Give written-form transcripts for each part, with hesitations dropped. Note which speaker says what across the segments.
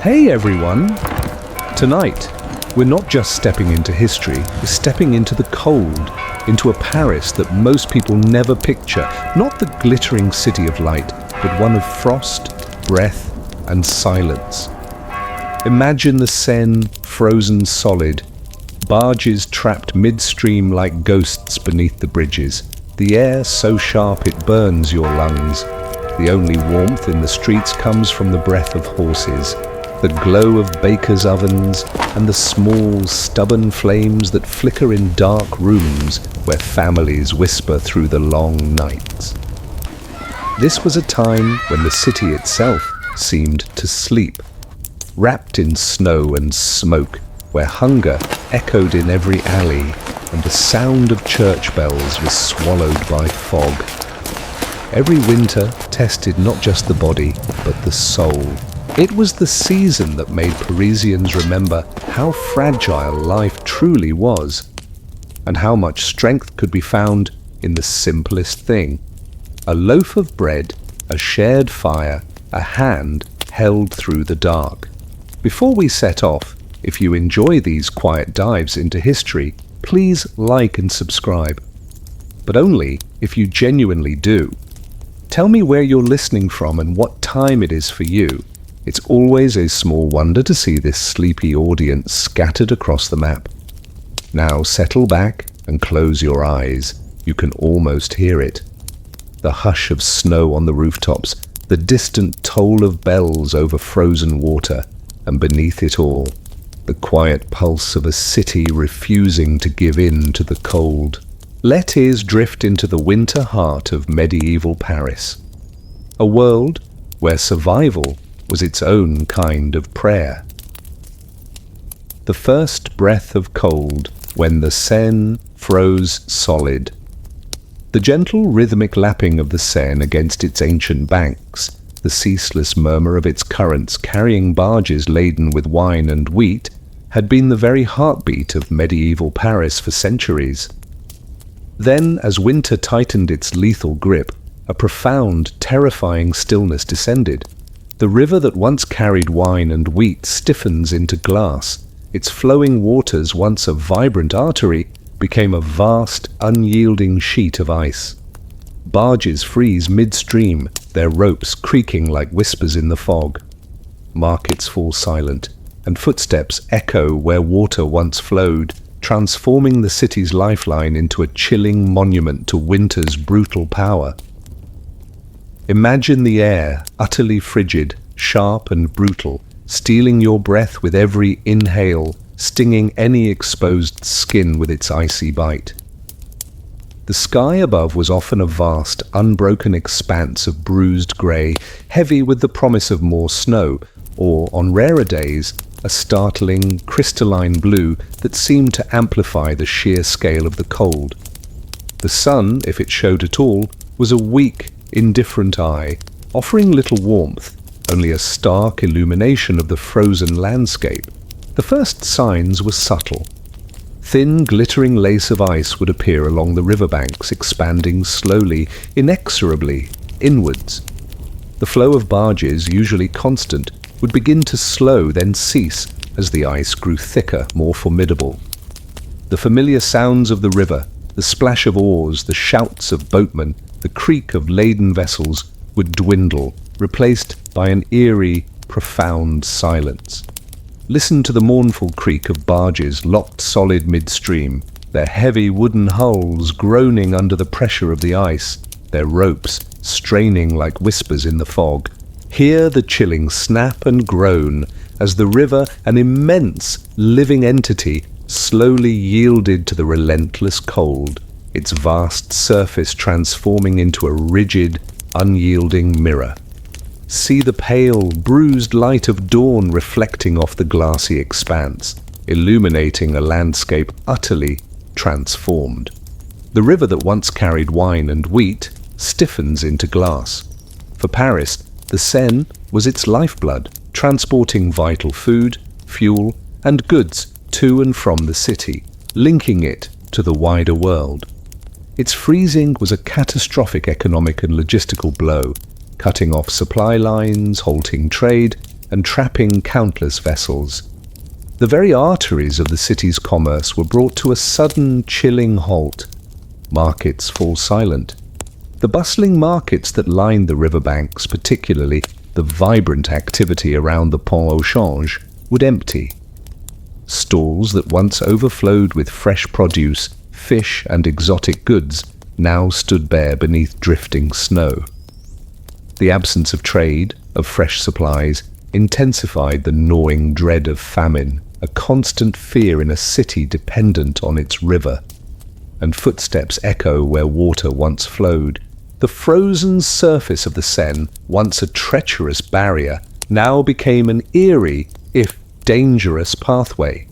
Speaker 1: Hey everyone! Tonight, we're not just stepping into history, we're stepping into the cold, into a Paris that most people never picture, not the glittering city of light, but one of frost, breath, and silence. Imagine the Seine frozen solid, barges trapped midstream like ghosts beneath the bridges, the air so sharp it burns your lungs. The only warmth in the streets comes from the breath of horses, the glow of bakers' ovens, and the small, stubborn flames that flicker in dark rooms where families whisper through the long nights. This was a time when the city itself seemed to sleep, wrapped in snow and smoke, where hunger echoed in every alley and the sound of church bells was swallowed by fog. Every winter tested not just the body, but the soul. It was the season that made Parisians remember how fragile life truly was, and how much strength could be found in the simplest thing: a loaf of bread, a shared fire, a hand held through the dark. Before we set off, if you enjoy these quiet dives into history, please like and subscribe. But only if you genuinely do. Tell me where you're listening from and what time it is for you. It's always a small wonder to see this sleepy audience scattered across the map. Now settle back and close your eyes. You can almost hear it. The hush of snow on the rooftops, the distant toll of bells over frozen water, and beneath it all, the quiet pulse of a city refusing to give in to the cold. Let ears drift into the winter heart of medieval Paris, a world where survival was its own kind of prayer. The first breath of cold when the Seine froze solid. The gentle rhythmic lapping of the Seine against its ancient banks, the ceaseless murmur of its currents carrying barges laden with wine and wheat, had been the very heartbeat of medieval Paris for centuries. Then, as winter tightened its lethal grip, a profound, terrifying stillness descended. The river that once carried wine and wheat stiffens into glass. Its flowing waters, once a vibrant artery, became a vast, unyielding sheet of ice. Barges freeze midstream, their ropes creaking like whispers in the fog. Markets fall silent, and footsteps echo where water once flowed, transforming the city's lifeline into a chilling monument to winter's brutal power. Imagine the air, utterly frigid, sharp and brutal, stealing your breath with every inhale, stinging any exposed skin with its icy bite. The sky above was often a vast, unbroken expanse of bruised grey, heavy with the promise of more snow, or, on rarer days, a startling, crystalline blue that seemed to amplify the sheer scale of the cold. The sun, if it showed at all, was a weak, indifferent eye, offering little warmth, only a stark illumination of the frozen landscape. The first signs were subtle. Thin, glittering lace of ice would appear along the riverbanks, expanding slowly, inexorably, inwards. The flow of barges, usually constant, would begin to slow, then cease, as the ice grew thicker, more formidable. The familiar sounds of the river, the splash of oars, the shouts of boatmen, the creak of laden vessels would dwindle, replaced by an eerie, profound silence. Listen to the mournful creak of barges locked solid midstream, their heavy wooden hulls groaning under the pressure of the ice, their ropes straining like whispers in the fog. Hear the chilling snap and groan as the river, an immense, living entity, slowly yielded to the relentless cold, its vast surface transforming into a rigid, unyielding mirror. See the pale, bruised light of dawn reflecting off the glassy expanse, illuminating a landscape utterly transformed. The river that once carried wine and wheat stiffens into glass. For Paris, the Seine was its lifeblood, transporting vital food, fuel, and goods to and from the city, linking it to the wider world. Its freezing was a catastrophic economic and logistical blow, cutting off supply lines, halting trade, and trapping countless vessels. The very arteries of the city's commerce were brought to a sudden, chilling halt. Markets fall silent. The bustling markets that lined the riverbanks, particularly the vibrant activity around the Pont au Change, would empty. Stalls that once overflowed with fresh produce, fish and exotic goods now stood bare beneath drifting snow. The absence of trade, of fresh supplies, intensified the gnawing dread of famine, a constant fear in a city dependent on its river. And footsteps echo where water once flowed. The frozen surface of the Seine, once a treacherous barrier, now became an eerie, if dangerous, pathway.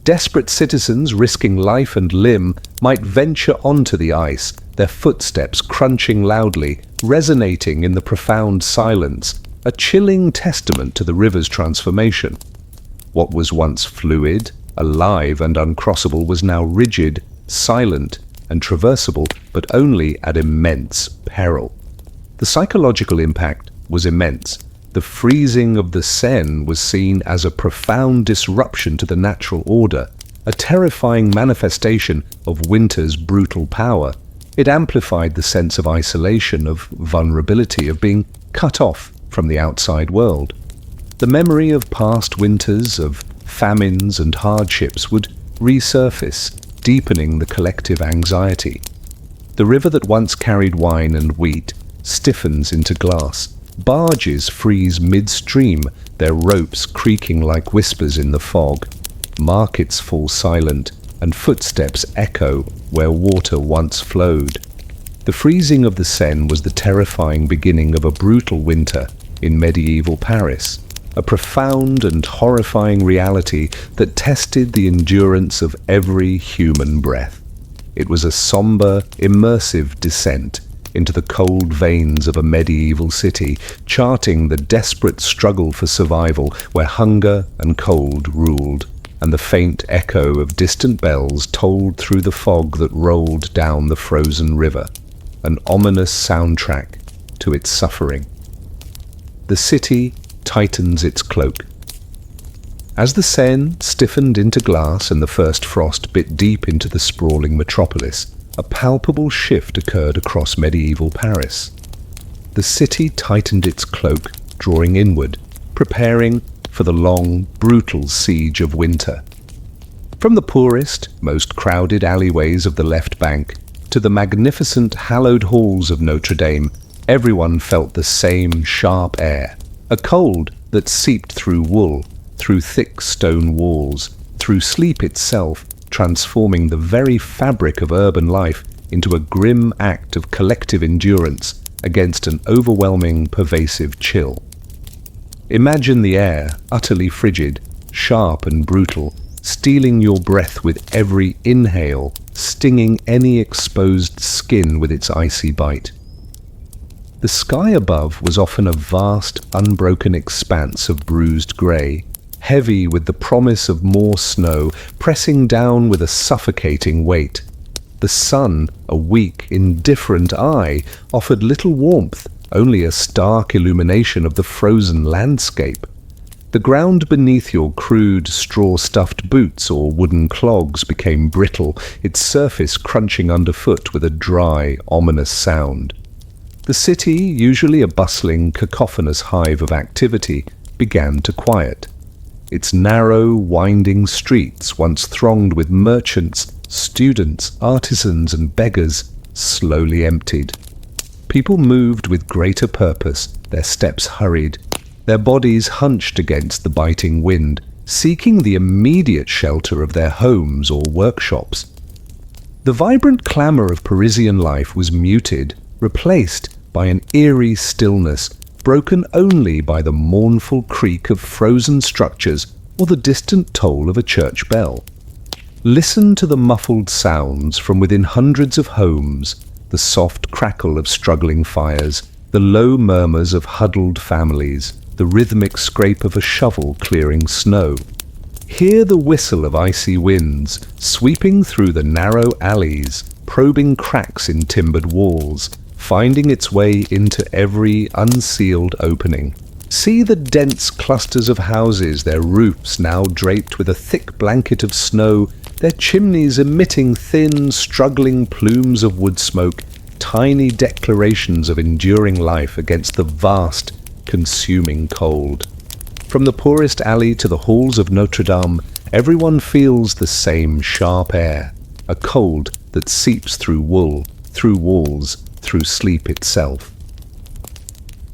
Speaker 1: Desperate citizens risking life and limb might venture onto the ice, their footsteps crunching loudly, resonating in the profound silence, a chilling testament to the river's transformation. What was once fluid, alive and uncrossable was now rigid, silent and traversable, but only at immense peril. The psychological impact was immense. The freezing of the Seine was seen as a profound disruption to the natural order, a terrifying manifestation of winter's brutal power. It amplified the sense of isolation, of vulnerability, of being cut off from the outside world. The memory of past winters, of famines and hardships would resurface, deepening the collective anxiety. The river that once carried wine and wheat stiffens into glass. Barges freeze midstream, their ropes creaking like whispers in the fog. Markets fall silent, and footsteps echo where water once flowed. The freezing of the Seine was the terrifying beginning of a brutal winter in medieval Paris, a profound and horrifying reality that tested the endurance of every human breath. It was a somber, immersive descent into the cold veins of a medieval city, charting the desperate struggle for survival where hunger and cold ruled, and the faint echo of distant bells tolled through the fog that rolled down the frozen river, an ominous soundtrack to its suffering. The city tightens its cloak. As the Seine stiffened into glass and the first frost bit deep into the sprawling metropolis, a palpable shift occurred across medieval Paris. The city tightened its cloak, drawing inward, preparing for the long, brutal siege of winter. From the poorest, most crowded alleyways of the left bank to the magnificent hallowed halls of Notre Dame, everyone felt the same sharp air, a cold that seeped through wool, through thick stone walls, through sleep itself, transforming the very fabric of urban life into a grim act of collective endurance against an overwhelming, pervasive chill. Imagine the air, utterly frigid, sharp and brutal, stealing your breath with every inhale, stinging any exposed skin with its icy bite. The sky above was often a vast, unbroken expanse of bruised grey, heavy with the promise of more snow, pressing down with a suffocating weight. The sun, a weak, indifferent eye, offered little warmth, only a stark illumination of the frozen landscape. The ground beneath your crude, straw-stuffed boots or wooden clogs became brittle, its surface crunching underfoot with a dry, ominous sound. The city, usually a bustling, cacophonous hive of activity, began to quiet. Its narrow, winding streets, once thronged with merchants, students, artisans and beggars, slowly emptied. People moved with greater purpose, their steps hurried, their bodies hunched against the biting wind, seeking the immediate shelter of their homes or workshops. The vibrant clamour of Parisian life was muted, replaced by an eerie stillness, broken only by the mournful creak of frozen structures or the distant toll of a church bell. Listen to the muffled sounds from within hundreds of homes, the soft crackle of struggling fires, the low murmurs of huddled families, the rhythmic scrape of a shovel clearing snow. Hear the whistle of icy winds, sweeping through the narrow alleys, probing cracks in timbered walls, finding its way into every unsealed opening. See the dense clusters of houses, their roofs now draped with a thick blanket of snow, their chimneys emitting thin, struggling plumes of wood smoke, tiny declarations of enduring life against the vast, consuming cold. From the poorest alley to the halls of Notre Dame, everyone feels the same sharp air, a cold that seeps through wool, through walls, through sleep itself.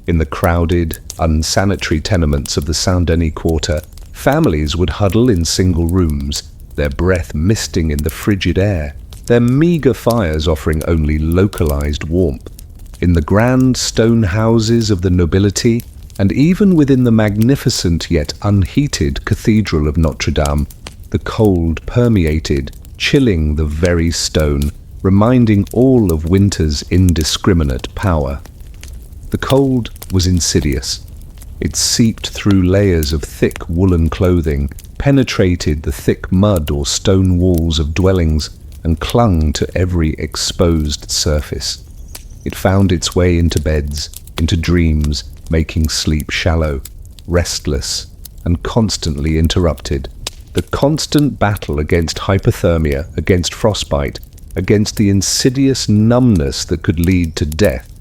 Speaker 1: In the crowded, unsanitary tenements of the Saint-Denis quarter, families would huddle in single rooms, their breath misting in the frigid air, their meagre fires offering only localized warmth. In the grand stone houses of the nobility, and even within the magnificent yet unheated Cathedral of Notre Dame, the cold permeated, chilling the very stone, reminding all of winter's indiscriminate power. The cold was insidious. It seeped through layers of thick woolen clothing, penetrated the thick mud or stone walls of dwellings, and clung to every exposed surface. It found its way into beds, into dreams, making sleep shallow, restless, and constantly interrupted. The constant battle against hypothermia, against frostbite, against the insidious numbness that could lead to death.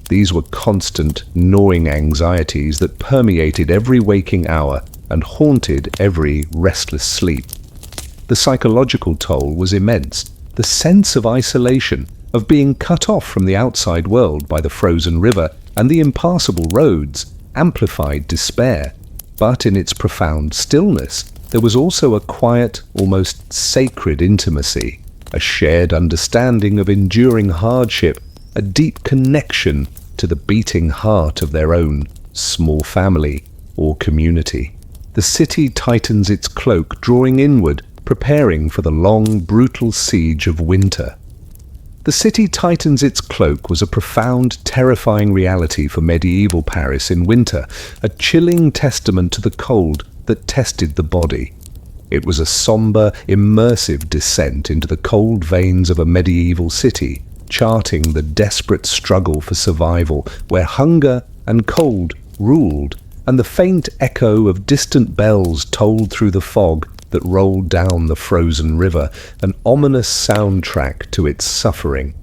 Speaker 1: These were constant, gnawing anxieties that permeated every waking hour and haunted every restless sleep. The psychological toll was immense. The sense of isolation, of being cut off from the outside world by the frozen river and the impassable roads, amplified despair. But in its profound stillness, there was also a quiet, almost sacred intimacy, a shared understanding of enduring hardship, a deep connection to the beating heart of their own small family or community. The city tightens its cloak, drawing inward, preparing for the long, brutal siege of winter. The city tightens its cloak was a profound, terrifying reality for medieval Paris in winter, a chilling testament to the cold that tested the body. It was a somber, immersive descent into the cold veins of a medieval city, charting the desperate struggle for survival, where hunger and cold ruled, and the faint echo of distant bells tolled through the fog that rolled down the frozen river, an ominous soundtrack to its suffering.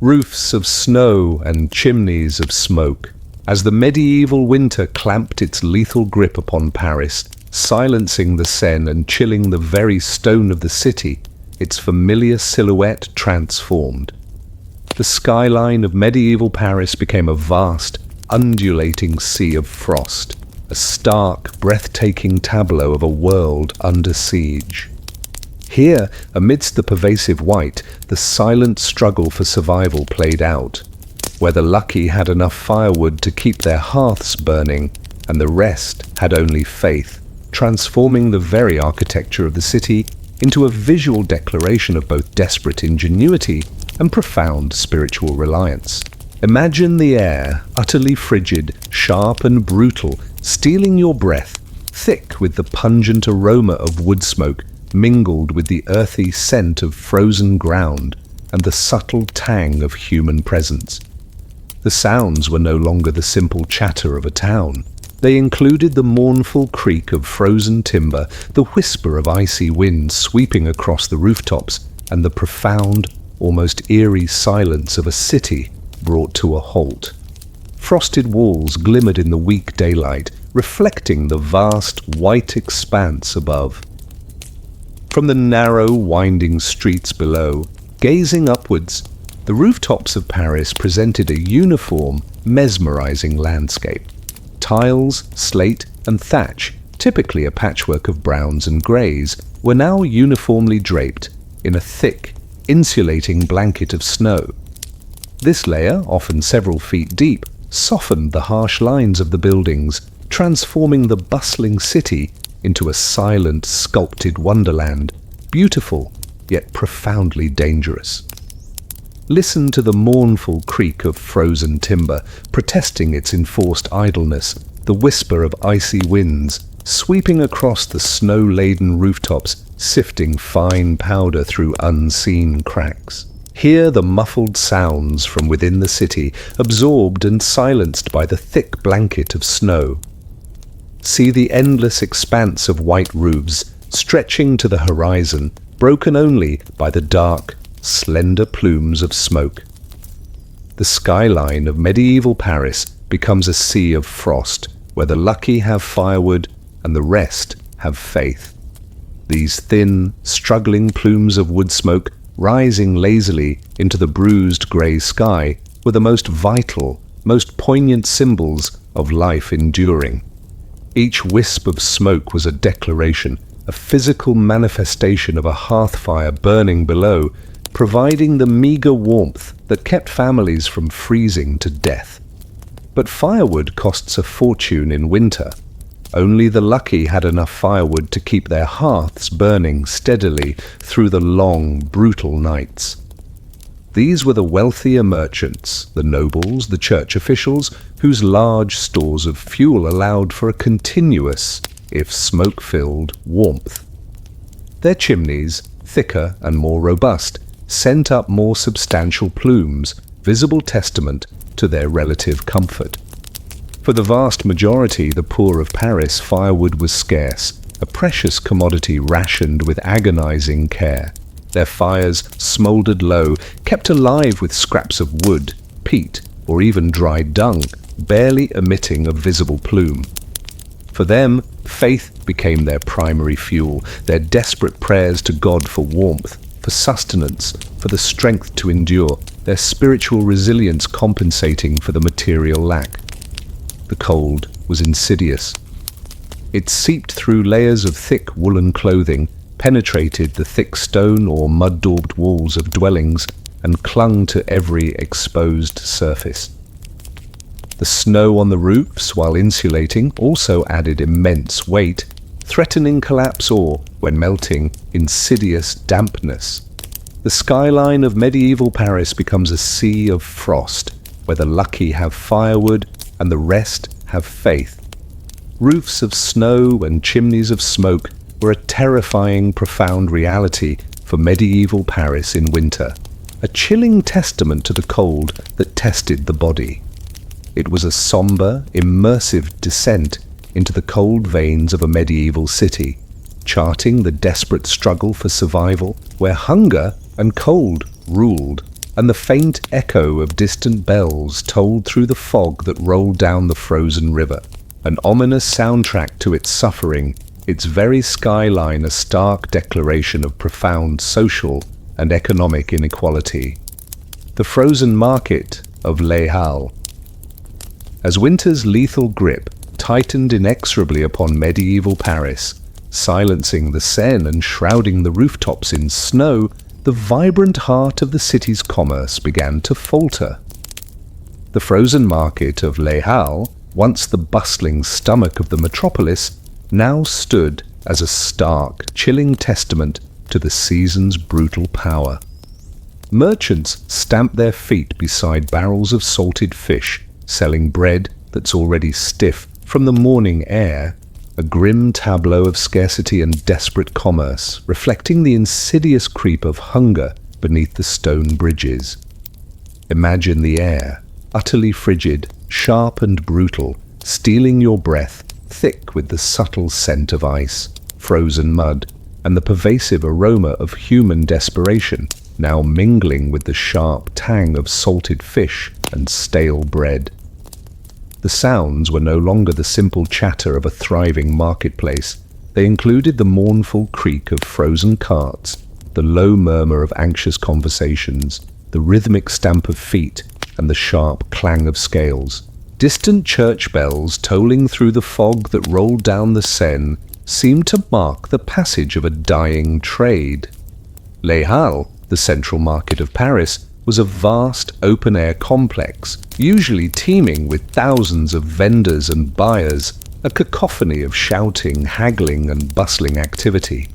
Speaker 1: Roofs of snow and chimneys of smoke, as the medieval winter clamped its lethal grip upon Paris, silencing the Seine and chilling the very stone of the city, its familiar silhouette transformed. The skyline of medieval Paris became a vast, undulating sea of frost, a stark, breathtaking tableau of a world under siege. Here, amidst the pervasive white, the silent struggle for survival played out, where the lucky had enough firewood to keep their hearths burning, and the rest had only faith, transforming the very architecture of the city into a visual declaration of both desperate ingenuity and profound spiritual reliance. Imagine the air, utterly frigid, sharp and brutal, stealing your breath, thick with the pungent aroma of wood smoke, mingled with the earthy scent of frozen ground and the subtle tang of human presence. The sounds were no longer the simple chatter of a town. They included the mournful creak of frozen timber, the whisper of icy wind sweeping across the rooftops, and the profound, almost eerie silence of a city brought to a halt. Frosted walls glimmered in the weak daylight, reflecting the vast, white expanse above. From the narrow, winding streets below, gazing upwards, the rooftops of Paris presented a uniform, mesmerizing landscape. Tiles, slate, and thatch, typically a patchwork of browns and greys, were now uniformly draped in a thick, insulating blanket of snow. This layer, often several feet deep, softened the harsh lines of the buildings, transforming the bustling city into a silent, sculpted wonderland, beautiful, yet profoundly dangerous. Listen to the mournful creak of frozen timber, protesting its enforced idleness, the whisper of icy winds, sweeping across the snow-laden rooftops, sifting fine powder through unseen cracks. Hear the muffled sounds from within the city, absorbed and silenced by the thick blanket of snow. See the endless expanse of white roofs stretching to the horizon, broken only by the dark, slender plumes of smoke. The skyline of medieval Paris becomes a sea of frost, where the lucky have firewood and the rest have faith. These thin, struggling plumes of wood smoke rising lazily into the bruised grey sky were the most vital, most poignant symbols of life enduring. Each wisp of smoke was a declaration, a physical manifestation of a hearth fire burning below, providing the meagre warmth that kept families from freezing to death. But firewood costs a fortune in winter. Only the lucky had enough firewood to keep their hearths burning steadily through the long, brutal nights. These were the wealthier merchants, the nobles, the church officials, whose large stores of fuel allowed for a continuous, if smoke-filled, warmth. Their chimneys, thicker and more robust, sent up more substantial plumes, visible testament to their relative comfort. For the vast majority, the poor of Paris, firewood was scarce, a precious commodity rationed with agonizing care. Their fires smouldered low, kept alive with scraps of wood, peat, or even dried dung, barely emitting a visible plume. For them, faith became their primary fuel, their desperate prayers to God for warmth, for sustenance, for the strength to endure, their spiritual resilience compensating for the material lack. The cold was insidious. It seeped through layers of thick woolen clothing, penetrated the thick stone or mud-daubed walls of dwellings, and clung to every exposed surface. The snow on the roofs, while insulating, also added immense weight, threatening collapse or, when melting, insidious dampness. The skyline of medieval Paris becomes a sea of frost, where the lucky have firewood and the rest have faith. Roofs of snow and chimneys of smoke were a terrifying, profound reality for medieval Paris in winter, a chilling testament to the cold that tested the body. It was a somber, immersive descent into the cold veins of a medieval city, charting the desperate struggle for survival where hunger and cold ruled, and the faint echo of distant bells tolled through the fog that rolled down the frozen river, an ominous soundtrack to its suffering, its very skyline a stark declaration of profound social and economic inequality. The frozen market of Les Halles. As winter's lethal grip tightened inexorably upon medieval Paris, silencing the Seine and shrouding the rooftops in snow, the vibrant heart of the city's commerce began to falter. The frozen market of Les Halles, once the bustling stomach of the metropolis, now stood as a stark, chilling testament to the season's brutal power. Merchants stamped their feet beside barrels of salted fish, selling bread that's already stiff from the morning air, a grim tableau of scarcity and desperate commerce, reflecting the insidious creep of hunger beneath the stone bridges. Imagine the air, utterly frigid, sharp and brutal, stealing your breath, thick with the subtle scent of ice, frozen mud, and the pervasive aroma of human desperation, now mingling with the sharp tang of salted fish and stale bread. The sounds were no longer the simple chatter of a thriving marketplace. They included the mournful creak of frozen carts, the low murmur of anxious conversations, the rhythmic stamp of feet, and the sharp clang of scales. Distant church bells tolling through the fog that rolled down the Seine seemed to mark the passage of a dying trade. Les Halles, the central market of Paris, was a vast open-air complex, usually teeming with thousands of vendors and buyers, a cacophony of shouting, haggling, and bustling activity.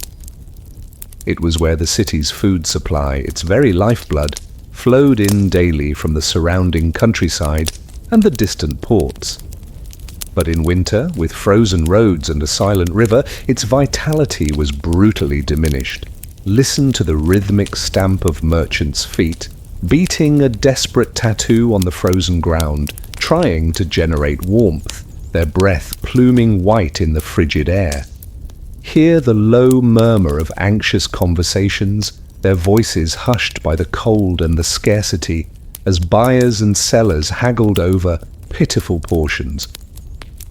Speaker 1: It was where the city's food supply, its very lifeblood, flowed in daily from the surrounding countryside and the distant ports. But in winter, with frozen roads and a silent river, its vitality was brutally diminished. listen to the rhythmic stamp of merchants' feet, beating a desperate tattoo on the frozen ground, trying to generate warmth, their breath pluming white in the frigid air. Hear the low murmur of anxious conversations, their voices hushed by the cold and the scarcity, as buyers and sellers haggled over pitiful portions.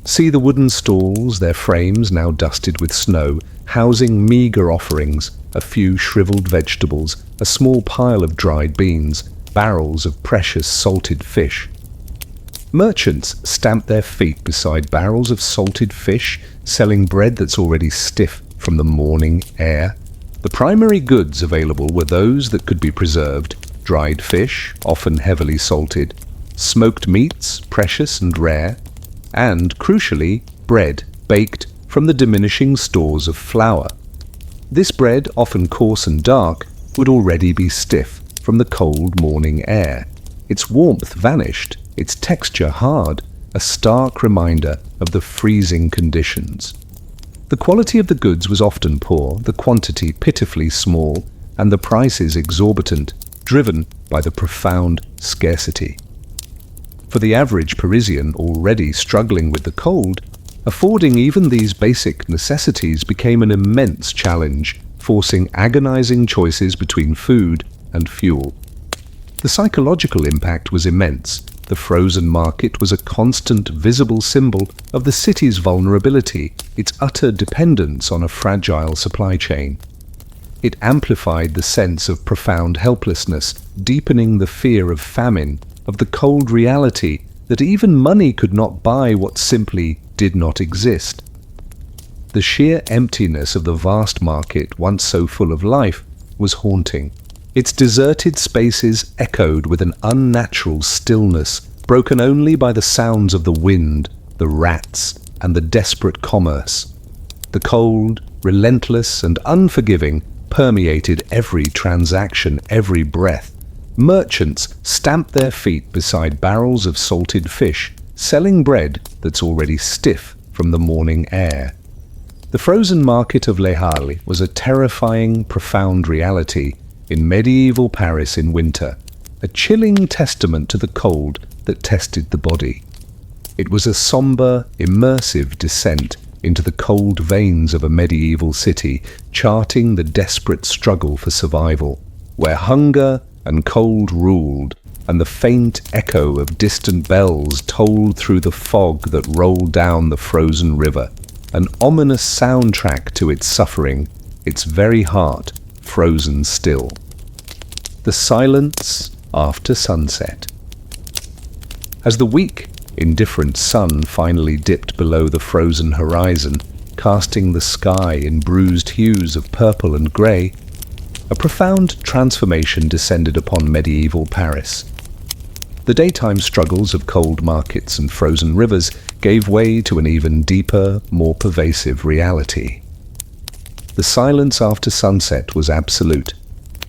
Speaker 1: See the wooden stalls, their frames now dusted with snow, housing meagre offerings, a few shriveled vegetables, a small pile of dried beans, barrels of precious salted fish. Merchants stamp their feet beside barrels of salted fish, selling bread that's already stiff from the morning air. The primary goods available were those that could be preserved: dried fish, often heavily salted, smoked meats, precious and rare, and, crucially, bread baked from the diminishing stores of flour. This bread, often coarse and dark, would already be stiff from the cold morning air. Its warmth vanished, its texture hard, a stark reminder of the freezing conditions. The quality of the goods was often poor, the quantity pitifully small, and the prices exorbitant, driven by the profound scarcity. For the average Parisian already struggling with the cold, affording even these basic necessities became an immense challenge, forcing agonizing choices between food and fuel. The psychological impact was immense. The frozen market was a constant, visible symbol of the city's vulnerability, its utter dependence on a fragile supply chain. It amplified the sense of profound helplessness, deepening the fear of famine, of the cold reality that even money could not buy what simply did not exist. The sheer emptiness of the vast market, once so full of life, was haunting. Its deserted spaces echoed with an unnatural stillness, broken only by the sounds of the wind, the rats, and the desperate commerce. The cold, relentless, and unforgiving permeated every transaction, every breath. Merchants stamped their feet beside barrels of salted fish, selling bread that's already stiff from the morning air. The frozen market of Les Halles was a terrifying, profound reality in medieval Paris in winter, a chilling testament to the cold that tested the body. It was a somber, immersive descent into the cold veins of a medieval city, charting the desperate struggle for survival, where hunger and cold ruled, and the faint echo of distant bells tolled through the fog that rolled down the frozen river, an ominous soundtrack to its suffering, its very heart frozen still. The silence after sunset. As the weak, indifferent sun finally dipped below the frozen horizon, casting the sky in bruised hues of purple and grey, a profound transformation descended upon medieval Paris. The daytime struggles of cold markets and frozen rivers gave way to an even deeper, more pervasive reality. The silence after sunset was absolute.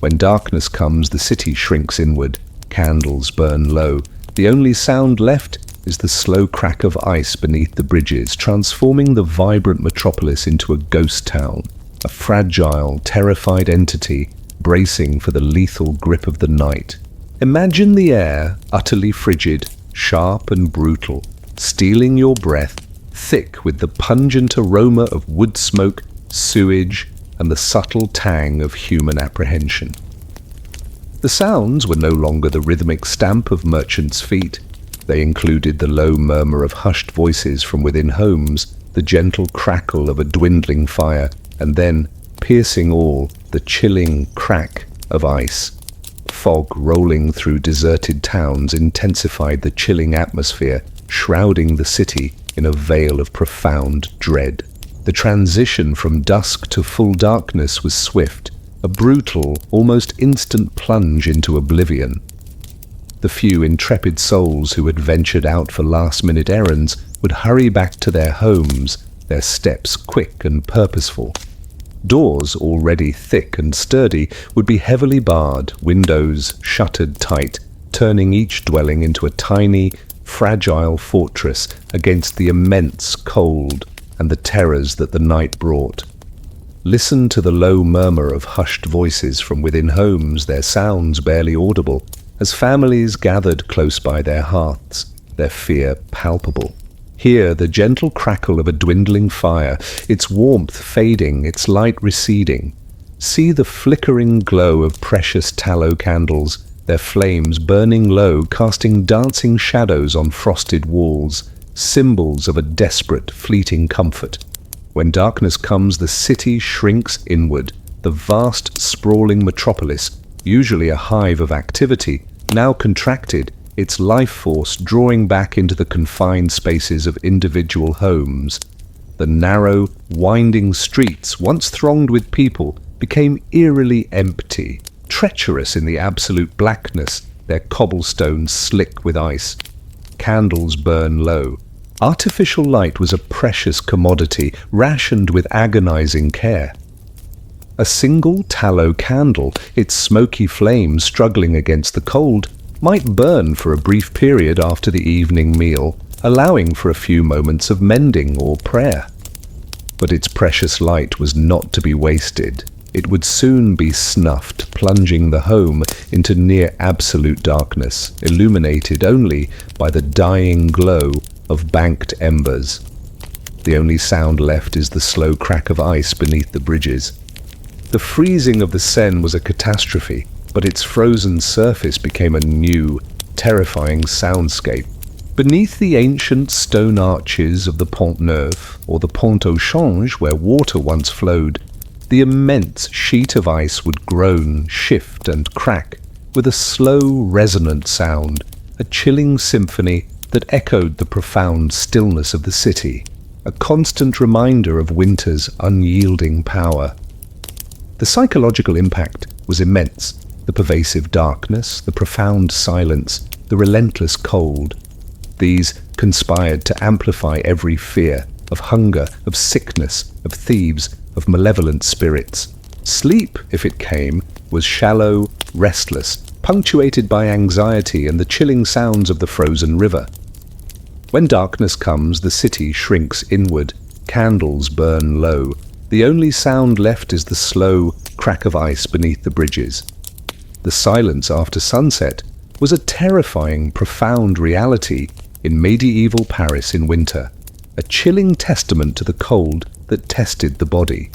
Speaker 1: When darkness comes, the city shrinks inward, candles burn low. The only sound left is the slow crack of ice beneath the bridges, transforming the vibrant metropolis into a ghost town, a fragile, terrified entity bracing for the lethal grip of the night. Imagine the air utterly frigid, sharp and brutal, stealing your breath, thick with the pungent aroma of wood smoke, sewage, and the subtle tang of human apprehension. The sounds were no longer the rhythmic stamp of merchants' feet. They included the low murmur of hushed voices from within homes, the gentle crackle of a dwindling fire, and then, piercing all, the chilling crack of ice. Fog rolling through deserted towns intensified the chilling atmosphere, shrouding the city in a veil of profound dread. The transition from dusk to full darkness was swift, a brutal, almost instant plunge into oblivion. The few intrepid souls who had ventured out for last-minute errands would hurry back to their homes, their steps quick and purposeful. Doors, already thick and sturdy, would be heavily barred, windows shuttered tight, turning each dwelling into a tiny, fragile fortress against the immense cold and the terrors that the night brought. Listen to the low murmur of hushed voices from within homes, their sounds barely audible, as families gathered close by their hearths, their fear palpable. Hear the gentle crackle of a dwindling fire, its warmth fading, its light receding. See the flickering glow of precious tallow candles, their flames burning low, casting dancing shadows on frosted walls, symbols of a desperate, fleeting comfort. When darkness comes, the city shrinks inward, the vast, sprawling metropolis, usually a hive of activity, now contracted, its life force drawing back into the confined spaces of individual homes. The narrow, winding streets, once thronged with people, became eerily empty, treacherous in the absolute blackness, their cobblestones slick with ice. Candles burn low. Artificial light was a precious commodity, rationed with agonizing care. A single tallow candle, its smoky flame struggling against the cold, might burn for a brief period after the evening meal, allowing for a few moments of mending or prayer. But its precious light was not to be wasted. It would soon be snuffed, plunging the home into near absolute darkness, illuminated only by the dying glow of banked embers. The only sound left is the slow crack of ice beneath the bridges. The freezing of the Seine was a catastrophe, but its frozen surface became a new, terrifying soundscape. Beneath the ancient stone arches of the Pont Neuf, or the Pont au Change, where water once flowed, the immense sheet of ice would groan, shift, and crack with a slow, resonant sound, a chilling symphony that echoed the profound stillness of the city, a constant reminder of winter's unyielding power. The psychological impact was immense. The pervasive darkness, the profound silence, the relentless cold. These conspired to amplify every fear of hunger, of sickness, of thieves, of malevolent spirits. Sleep, if it came, was shallow, restless, punctuated by anxiety and the chilling sounds of the frozen river. When darkness comes, the city shrinks inward, candles burn low. The only sound left is the slow crack of ice beneath the bridges. The silence after sunset was a terrifying, profound reality in medieval Paris in winter, a chilling testament to the cold that tested the body.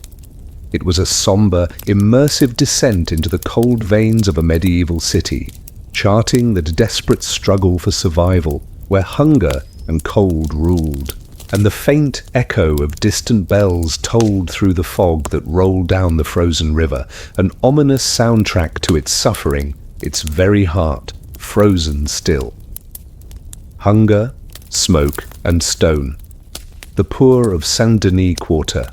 Speaker 1: It was a somber, immersive descent into the cold veins of a medieval city, charting the desperate struggle for survival, where hunger and cold ruled, and the faint echo of distant bells tolled through the fog that rolled down the frozen river, an ominous soundtrack to its suffering, its very heart, frozen still. Hunger, smoke, and stone. The poor of Saint-Denis Quarter.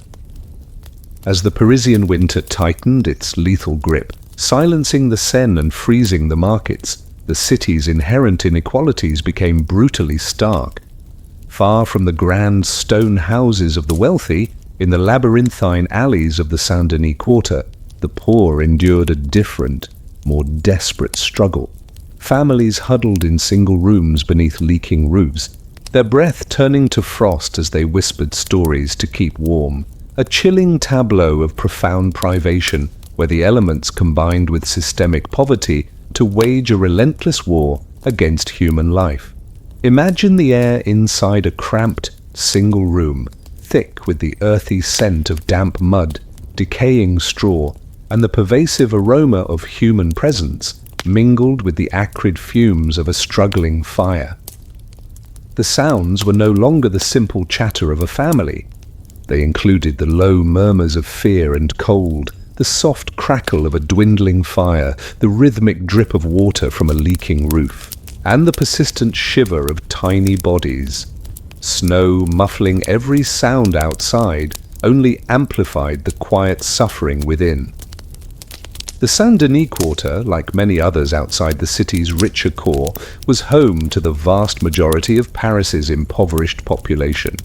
Speaker 1: As the Parisian winter tightened its lethal grip, silencing the Seine and freezing the markets, the city's inherent inequalities became brutally stark. Far from the grand stone houses of the wealthy, in the labyrinthine alleys of the Saint-Denis Quarter, the poor endured a different, more desperate struggle. Families huddled in single rooms beneath leaking roofs, their breath turning to frost as they whispered stories to keep warm. A chilling tableau of profound privation, where the elements combined with systemic poverty to wage a relentless war against human life. Imagine the air inside a cramped, single room, thick with the earthy scent of damp mud, decaying straw, and the pervasive aroma of human presence, mingled with the acrid fumes of a struggling fire. The sounds were no longer the simple chatter of a family. They included the low murmurs of fear and cold, the soft crackle of a dwindling fire, the rhythmic drip of water from a leaking roof, and the persistent shiver of tiny bodies. Snow muffling every sound outside only amplified the quiet suffering within. The Saint-Denis Quarter, like many others outside the city's richer core, was home to the vast majority of Paris's impoverished population.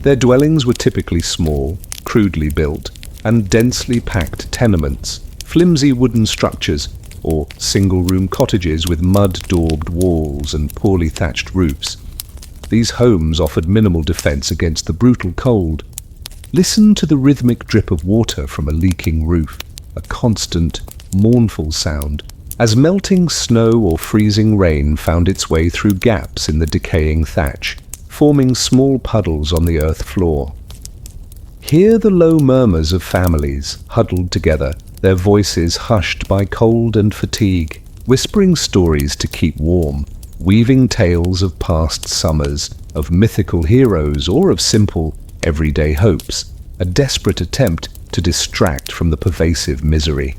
Speaker 1: Their dwellings were typically small, crudely built, and densely packed tenements, flimsy wooden structures, or single-room cottages with mud-daubed walls and poorly thatched roofs. These homes offered minimal defense against the brutal cold. Listen to the rhythmic drip of water from a leaking roof, a constant, mournful sound, as melting snow or freezing rain found its way through gaps in the decaying thatch, forming small puddles on the earth floor. Hear the low murmurs of families huddled together, their voices hushed by cold and fatigue, whispering stories to keep warm, weaving tales of past summers, of mythical heroes or of simple, everyday hopes, a desperate attempt to distract from the pervasive misery.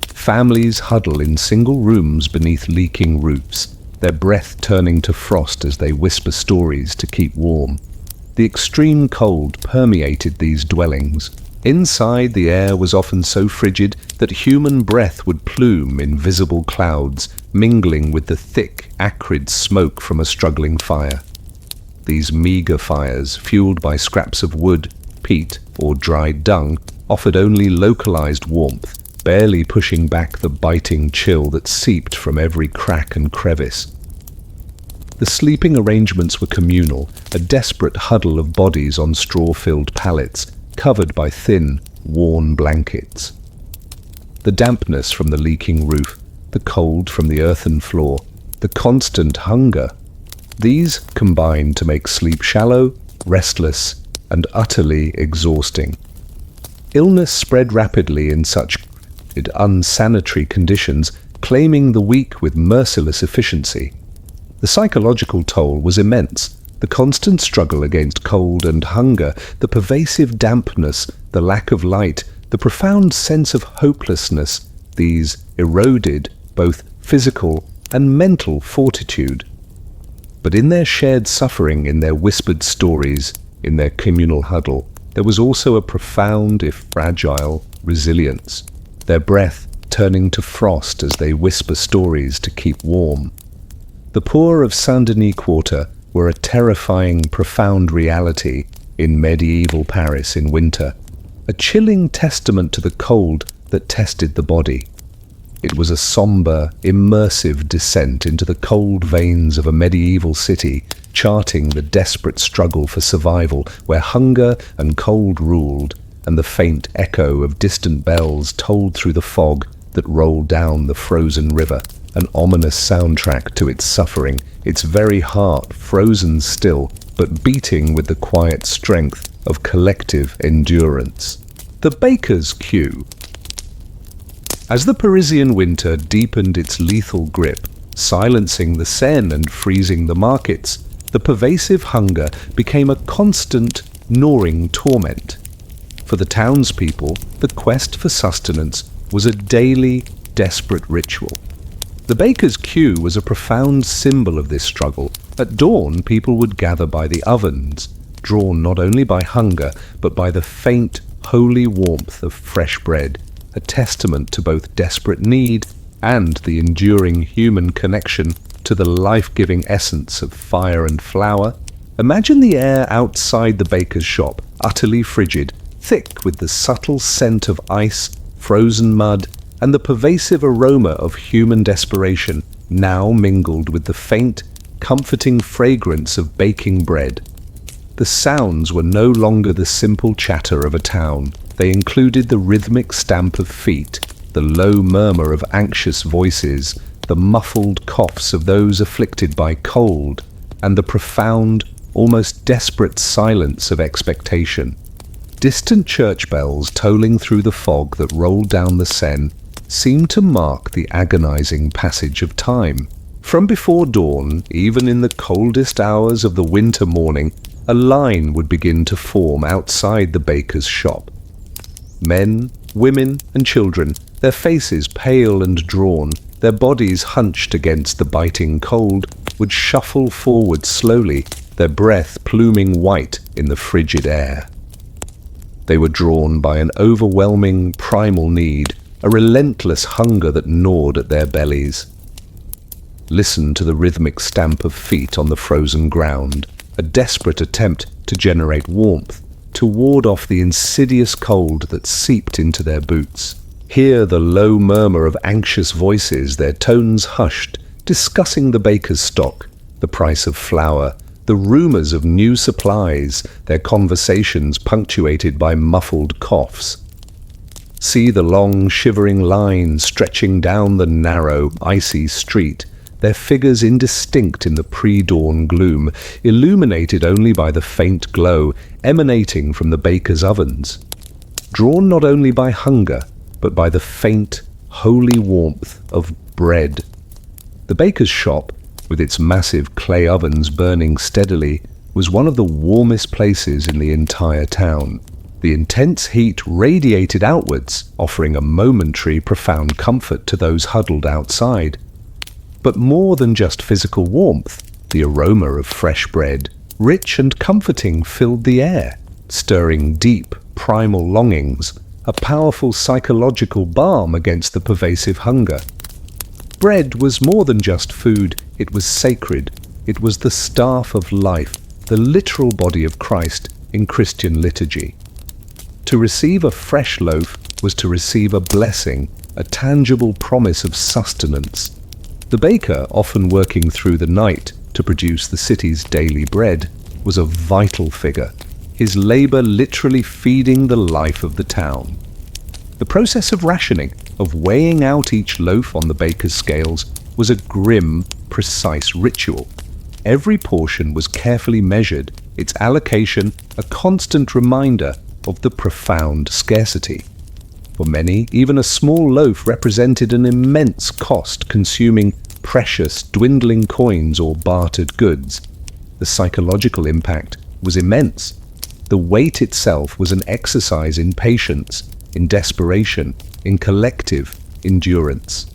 Speaker 1: Families huddle in single rooms beneath leaking roofs, their breath turning to frost as they whisper stories to keep warm. The extreme cold permeated these dwellings. Inside, the air was often so frigid that human breath would plume in visible clouds, mingling with the thick, acrid smoke from a struggling fire. These meagre fires, fueled by scraps of wood, peat, or dried dung, offered only localized warmth, barely pushing back the biting chill that seeped from every crack and crevice. The sleeping arrangements were communal, a desperate huddle of bodies on straw-filled pallets, covered by thin, worn blankets. The dampness from the leaking roof, the cold from the earthen floor, the constant hunger, these combined to make sleep shallow, restless, and utterly exhausting. Illness spread rapidly in such unsanitary conditions, claiming the weak with merciless efficiency. The psychological toll was immense. The constant struggle against cold and hunger, the pervasive dampness, the lack of light, the profound sense of hopelessness, these eroded both physical and mental fortitude. But in their shared suffering, in their whispered stories, in their communal huddle, there was also a profound, if fragile, resilience, their breath turning to frost as they whisper stories to keep warm. The poor of Saint-Denis Quarter were a terrifying, profound reality in medieval Paris in winter, a chilling testament to the cold that tested the body. It was a somber, immersive descent into the cold veins of a medieval city, charting the desperate struggle for survival where hunger and cold ruled, and the faint echo of distant bells tolled through the fog that rolled down the frozen river, an ominous soundtrack to its suffering, its very heart frozen still, but beating with the quiet strength of collective endurance. The baker's queue. As the Parisian winter deepened its lethal grip, silencing the Seine and freezing the markets, the pervasive hunger became a constant, gnawing torment. For the townspeople, the quest for sustenance was a daily, desperate ritual. The baker's queue was a profound symbol of this struggle. At dawn, people would gather by the ovens, drawn not only by hunger, but by the faint, holy warmth of fresh bread, a testament to both desperate need and the enduring human connection to the life-giving essence of fire and flour. Imagine the air outside the baker's shop, utterly frigid, thick with the subtle scent of ice, frozen mud, and the pervasive aroma of human desperation, now mingled with the faint, comforting fragrance of baking bread. The sounds were no longer the simple chatter of a town. They included the rhythmic stamp of feet, the low murmur of anxious voices, the muffled coughs of those afflicted by cold, and the profound, almost desperate silence of expectation. Distant church bells tolling through the fog that rolled down the Seine seemed to mark the agonizing passage of time. From before dawn, even in the coldest hours of the winter morning, a line would begin to form outside the baker's shop. Men, women, and children, their faces pale and drawn, their bodies hunched against the biting cold, would shuffle forward slowly, their breath pluming white in the frigid air. They were drawn by an overwhelming primal need, a relentless hunger that gnawed at their bellies. Listen to the rhythmic stamp of feet on the frozen ground, a desperate attempt to generate warmth, to ward off the insidious cold that seeped into their boots. Hear the low murmur of anxious voices, their tones hushed, discussing the baker's stock, the price of flour, the rumours of new supplies, their conversations punctuated by muffled coughs. See the long, shivering lines stretching down the narrow, icy street, their figures indistinct in the pre-dawn gloom, illuminated only by the faint glow emanating from the baker's ovens. Drawn not only by hunger, but by the faint, holy warmth of bread. The baker's shop, with its massive clay ovens burning steadily, was one of the warmest places in the entire town. The intense heat radiated outwards, offering a momentary, profound comfort to those huddled outside. But more than just physical warmth, the aroma of fresh bread, rich and comforting, filled the air, stirring deep, primal longings, a powerful psychological balm against the pervasive hunger. Bread was more than just food, it was sacred. It was the staff of life, the literal body of Christ in Christian liturgy. To receive a fresh loaf was to receive a blessing, a tangible promise of sustenance. The baker, often working through the night to produce the city's daily bread, was a vital figure, his labour literally feeding the life of the town. The process of rationing, of weighing out each loaf on the baker's scales, was a grim, precise ritual. Every portion was carefully measured, its allocation a constant reminder of the profound scarcity. For many, even a small loaf represented an immense cost, consuming precious, dwindling coins or bartered goods. The psychological impact was immense. The weight itself was an exercise in patience, in desperation, in collective endurance.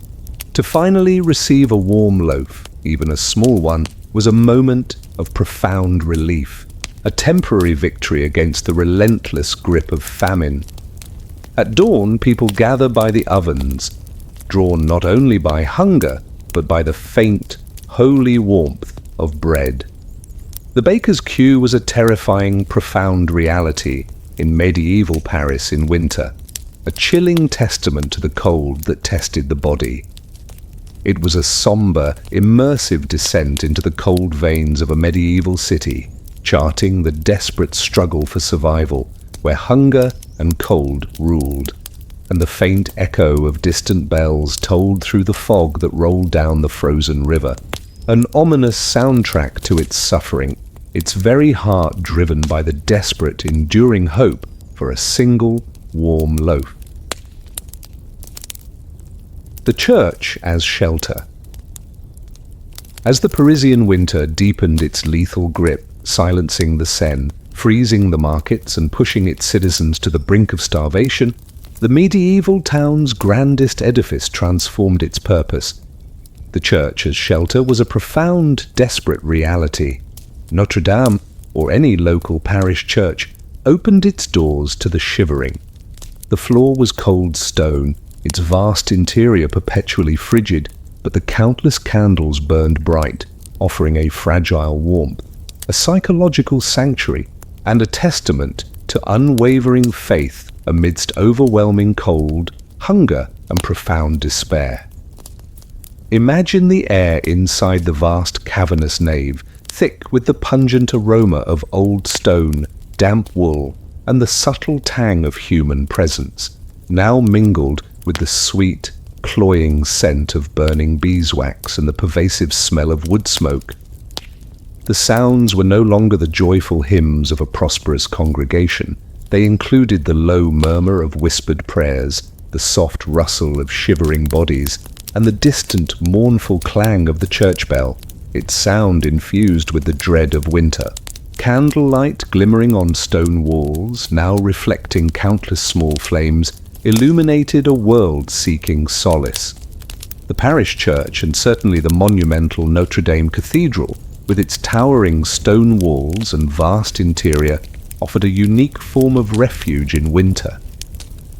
Speaker 1: To finally receive a warm loaf, even a small one, was a moment of profound relief, a temporary victory against the relentless grip of famine. At dawn, people gather by the ovens, drawn not only by hunger, but by the faint, holy warmth of bread. The baker's queue was a terrifying, profound reality in medieval Paris in winter, a chilling testament to the cold that tested the body. It was a somber, immersive descent into the cold veins of a medieval city, charting the desperate struggle for survival, where hunger and cold ruled, and the faint echo of distant bells tolled through the fog that rolled down the frozen river, an ominous soundtrack to its suffering, its very heart driven by the desperate, enduring hope for a single, warm loaf. The church as shelter. As the Parisian winter deepened its lethal grip, silencing the Seine, freezing the markets and pushing its citizens to the brink of starvation, the medieval town's grandest edifice transformed its purpose. The church as shelter was a profound, desperate reality. Notre Dame, or any local parish church, opened its doors to the shivering. The floor was cold stone, its vast interior perpetually frigid, but the countless candles burned bright, offering a fragile warmth, a psychological sanctuary, and a testament to unwavering faith amidst overwhelming cold, hunger, and profound despair. Imagine the air inside the vast cavernous nave, thick with the pungent aroma of old stone, damp wool, and the subtle tang of human presence, now mingled with the sweet, cloying scent of burning beeswax and the pervasive smell of wood smoke. The sounds were no longer the joyful hymns of a prosperous congregation. They included the low murmur of whispered prayers, the soft rustle of shivering bodies, and the distant, mournful clang of the church bell, its sound infused with the dread of winter. Candlelight glimmering on stone walls, now reflecting countless small flames, illuminated a world seeking solace. The parish church, and certainly the monumental Notre Dame Cathedral, with its towering stone walls and vast interior, offered a unique form of refuge in winter.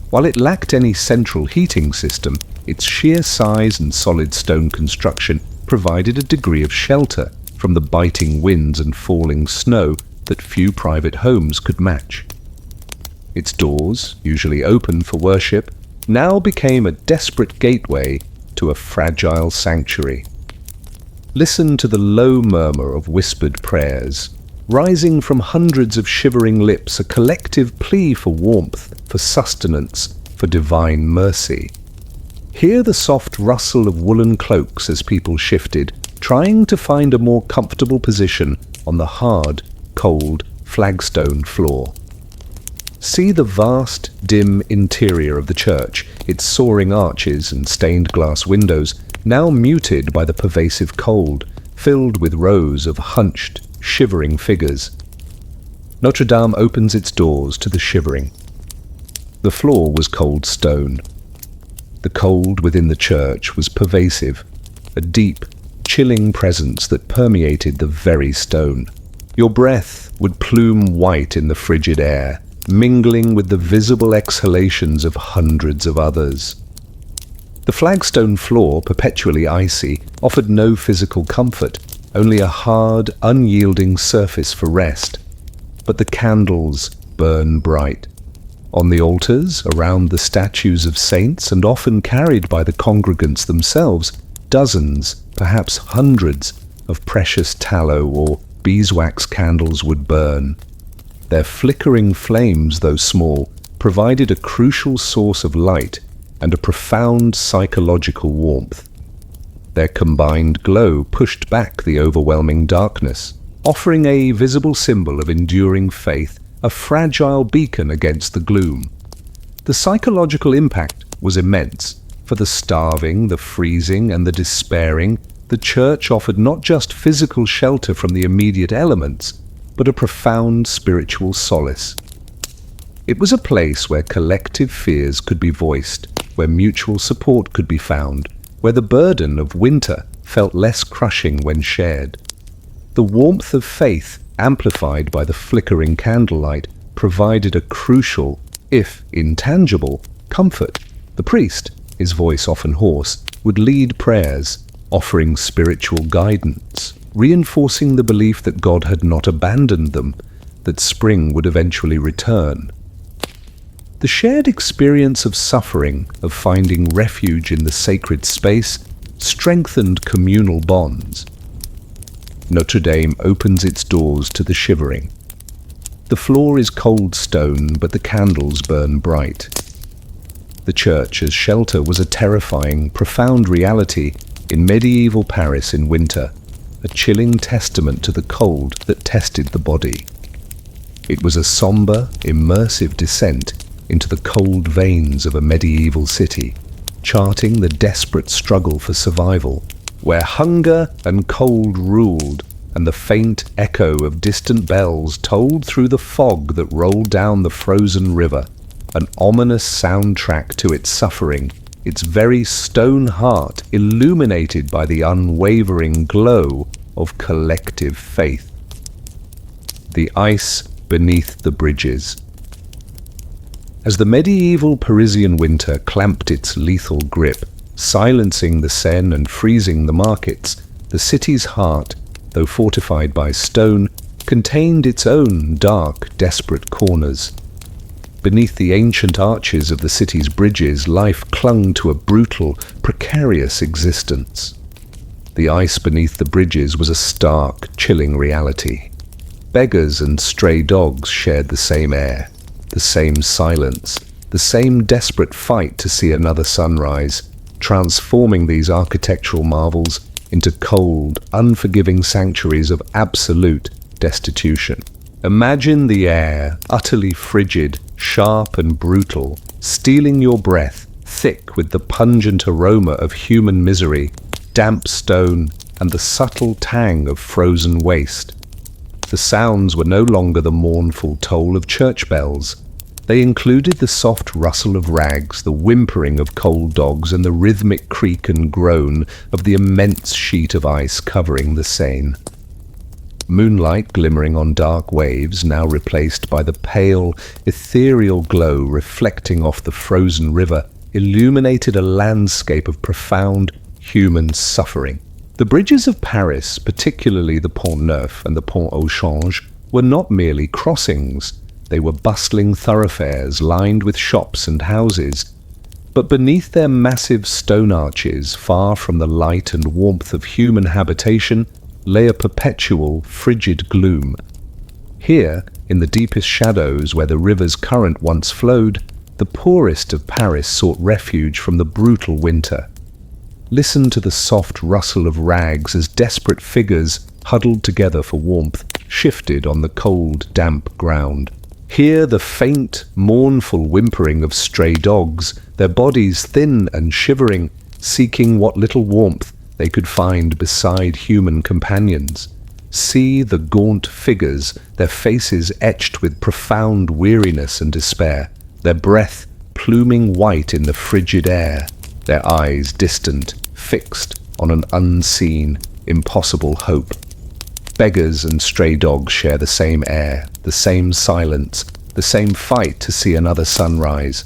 Speaker 1: While it lacked any central heating system, its sheer size and solid stone construction provided a degree of shelter from the biting winds and falling snow that few private homes could match. Its doors, usually open for worship, now became a desperate gateway to a fragile sanctuary. Listen to the low murmur of whispered prayers, rising from hundreds of shivering lips, a collective plea for warmth, for sustenance, for divine mercy. Hear the soft rustle of woolen cloaks as people shifted, trying to find a more comfortable position on the hard, cold flagstone floor. See the vast, dim interior of the church, its soaring arches and stained glass windows, now muted by the pervasive cold, filled with rows of hunched, shivering figures. Notre Dame opens its doors to the shivering. The floor was cold stone. The cold within the church was pervasive, a deep, chilling presence that permeated the very stone. Your breath would plume white in the frigid air, mingling with the visible exhalations of hundreds of others. The flagstone floor, perpetually icy, offered no physical comfort, only a hard, unyielding surface for rest. But the candles burn bright. On the altars, around the statues of saints, and often carried by the congregants themselves, dozens, perhaps hundreds, of precious tallow or beeswax candles would burn. Their flickering flames, though small, provided a crucial source of light and a profound psychological warmth. Their combined glow pushed back the overwhelming darkness, offering a visible symbol of enduring faith, a fragile beacon against the gloom. The psychological impact was immense. For the starving, the freezing, and the despairing, the church offered not just physical shelter from the immediate elements, but a profound spiritual solace. It was a place where collective fears could be voiced, where mutual support could be found, where the burden of winter felt less crushing when shared. The warmth of faith, amplified by the flickering candlelight, provided a crucial, if intangible, comfort. The priest, his voice often hoarse, would lead prayers, offering spiritual guidance, reinforcing the belief that God had not abandoned them, that spring would eventually return. The shared experience of suffering, of finding refuge in the sacred space, strengthened communal bonds. Notre Dame opens its doors to the shivering. The floor is cold stone, but the candles burn bright. The church as shelter was a terrifying, profound reality in medieval Paris in winter, a chilling testament to the cold that tested the body. It was a somber, immersive descent into the cold veins of a medieval city, charting the desperate struggle for survival, where hunger and cold ruled, and the faint echo of distant bells tolled through the fog that rolled down the frozen river, an ominous soundtrack to its suffering, its very stone heart illuminated by the unwavering glow of collective faith. The ice beneath the bridges. As the medieval Parisian winter clamped its lethal grip, silencing the Seine and freezing the markets, the city's heart, though fortified by stone, contained its own dark, desperate corners. Beneath the ancient arches of the city's bridges, life clung to a brutal, precarious existence. The ice beneath the bridges was a stark, chilling reality. Beggars and stray dogs shared the same air, the same silence, the same desperate fight to see another sunrise, transforming these architectural marvels into cold, unforgiving sanctuaries of absolute destitution. Imagine the air, utterly frigid, sharp and brutal, stealing your breath, thick with the pungent aroma of human misery, damp stone, and the subtle tang of frozen waste. The sounds were no longer the mournful toll of church bells. They included the soft rustle of rags, the whimpering of cold dogs, and the rhythmic creak and groan of the immense sheet of ice covering the Seine. Moonlight glimmering on dark waves, now replaced by the pale, ethereal glow reflecting off the frozen river, illuminated a landscape of profound human suffering. The bridges of Paris, particularly the Pont Neuf and the Pont au Change, were not merely crossings. They were bustling thoroughfares lined with shops and houses. But beneath their massive stone arches, far from the light and warmth of human habitation, lay a perpetual, frigid gloom. Here, in the deepest shadows where the river's current once flowed, the poorest of Paris sought refuge from the brutal winter. Listen to the soft rustle of rags as desperate figures, huddled together for warmth, shifted on the cold, damp ground. Hear the faint, mournful whimpering of stray dogs, their bodies thin and shivering, seeking what little warmth they could find beside human companions. See the gaunt figures, their faces etched with profound weariness and despair, their breath pluming white in the frigid air, their eyes distant, fixed on an unseen, impossible hope. Beggars and stray dogs share the same air, the same silence, the same fight to see another sunrise.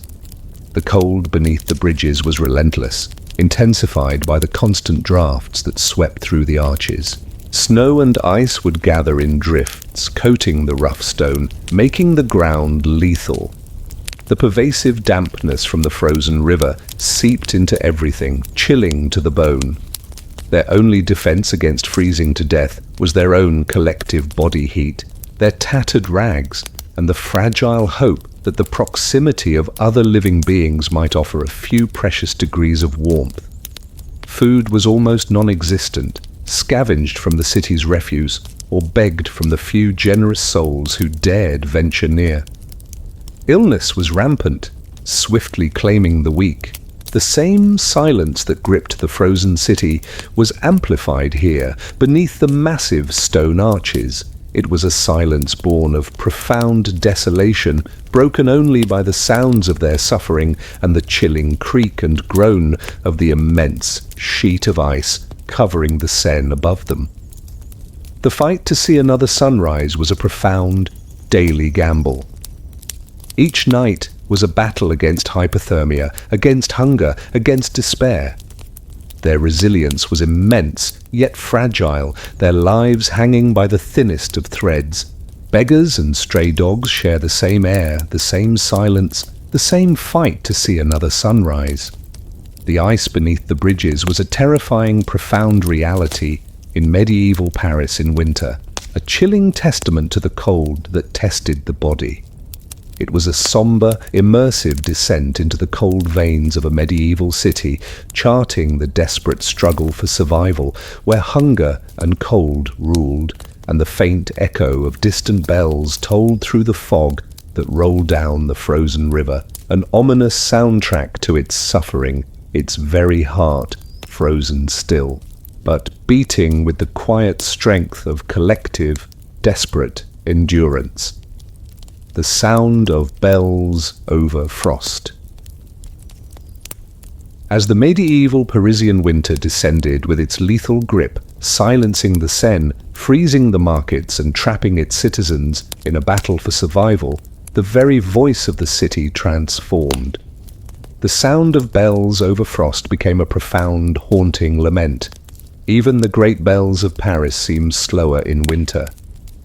Speaker 1: The cold beneath the bridges was relentless, intensified by the constant drafts that swept through the arches. Snow and ice would gather in drifts, coating the rough stone, making the ground lethal. The pervasive dampness from the frozen river seeped into everything, chilling to the bone. Their only defense against freezing to death was their own collective body heat, their tattered rags, and the fragile hope that the proximity of other living beings might offer a few precious degrees of warmth. Food was almost non-existent, scavenged from the city's refuse, or begged from the few generous souls who dared venture near. Illness was rampant, swiftly claiming the weak. The same silence that gripped the frozen city was amplified here, beneath the massive stone arches. It was a silence born of profound desolation, broken only by the sounds of their suffering and the chilling creak and groan of the immense sheet of ice covering the Seine above them. The fight to see another sunrise was a profound, daily gamble. Each night was a battle against hypothermia, against hunger, against despair. Their resilience was immense, yet fragile, their lives hanging by the thinnest of threads. Beggars and stray dogs share the same air, the same silence, the same fight to see another sunrise. The ice beneath the bridges was a terrifying, profound reality in medieval Paris in winter, a chilling testament to the cold that tested the body. It was a somber, immersive descent into the cold veins of a medieval city, charting the desperate struggle for survival, where hunger and cold ruled, and the faint echo of distant bells tolled through the fog that rolled down the frozen river, an ominous soundtrack to its suffering, its very heart frozen still, but beating with the quiet strength of collective, desperate endurance. The sound of bells over frost. As the medieval Parisian winter descended with its lethal grip, silencing the Seine, freezing the markets and trapping its citizens in a battle for survival, the very voice of the city transformed. The sound of bells over frost became a profound, haunting lament. Even the great bells of Paris seemed slower in winter,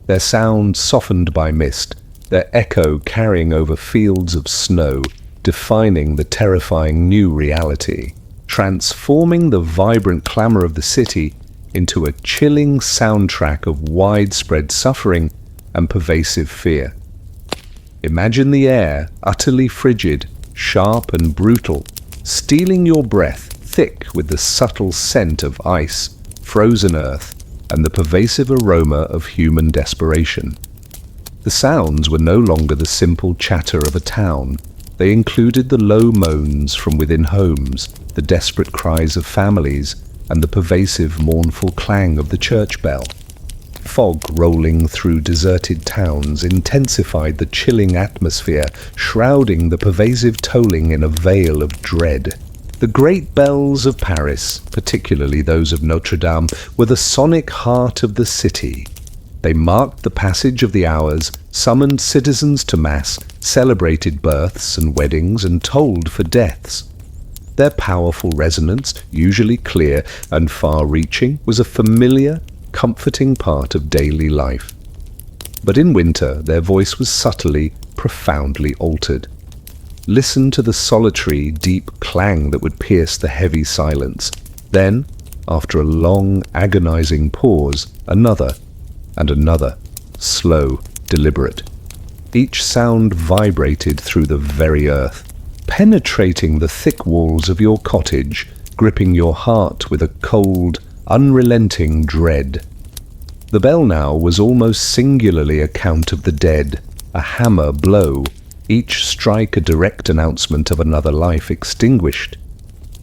Speaker 1: their sound softened by mist, their echo carrying over fields of snow, defining the terrifying new reality, transforming the vibrant clamor of the city into a chilling soundtrack of widespread suffering and pervasive fear. Imagine the air, utterly frigid, sharp and brutal, stealing your breath, thick with the subtle scent of ice, frozen earth, and the pervasive aroma of human desperation. The sounds were no longer the simple chatter of a town. They included the low moans from within homes, the desperate cries of families, and the pervasive mournful clang of the church bell. Fog rolling through deserted towns intensified the chilling atmosphere, shrouding the pervasive tolling in a veil of dread. The great bells of Paris, particularly those of Notre Dame, were the sonic heart of the city. They marked the passage of the hours, summoned citizens to mass, celebrated births and weddings, and tolled for deaths. Their powerful resonance, usually clear and far-reaching, was a familiar, comforting part of daily life. But in winter, their voice was subtly, profoundly altered. Listen to the solitary, deep clang that would pierce the heavy silence. Then, after a long, agonizing pause, another, and another, slow, deliberate. Each sound vibrated through the very earth, penetrating the thick walls of your cottage, gripping your heart with a cold, unrelenting dread. The bell now was almost singularly a count of the dead, a hammer blow, each strike a direct announcement of another life extinguished.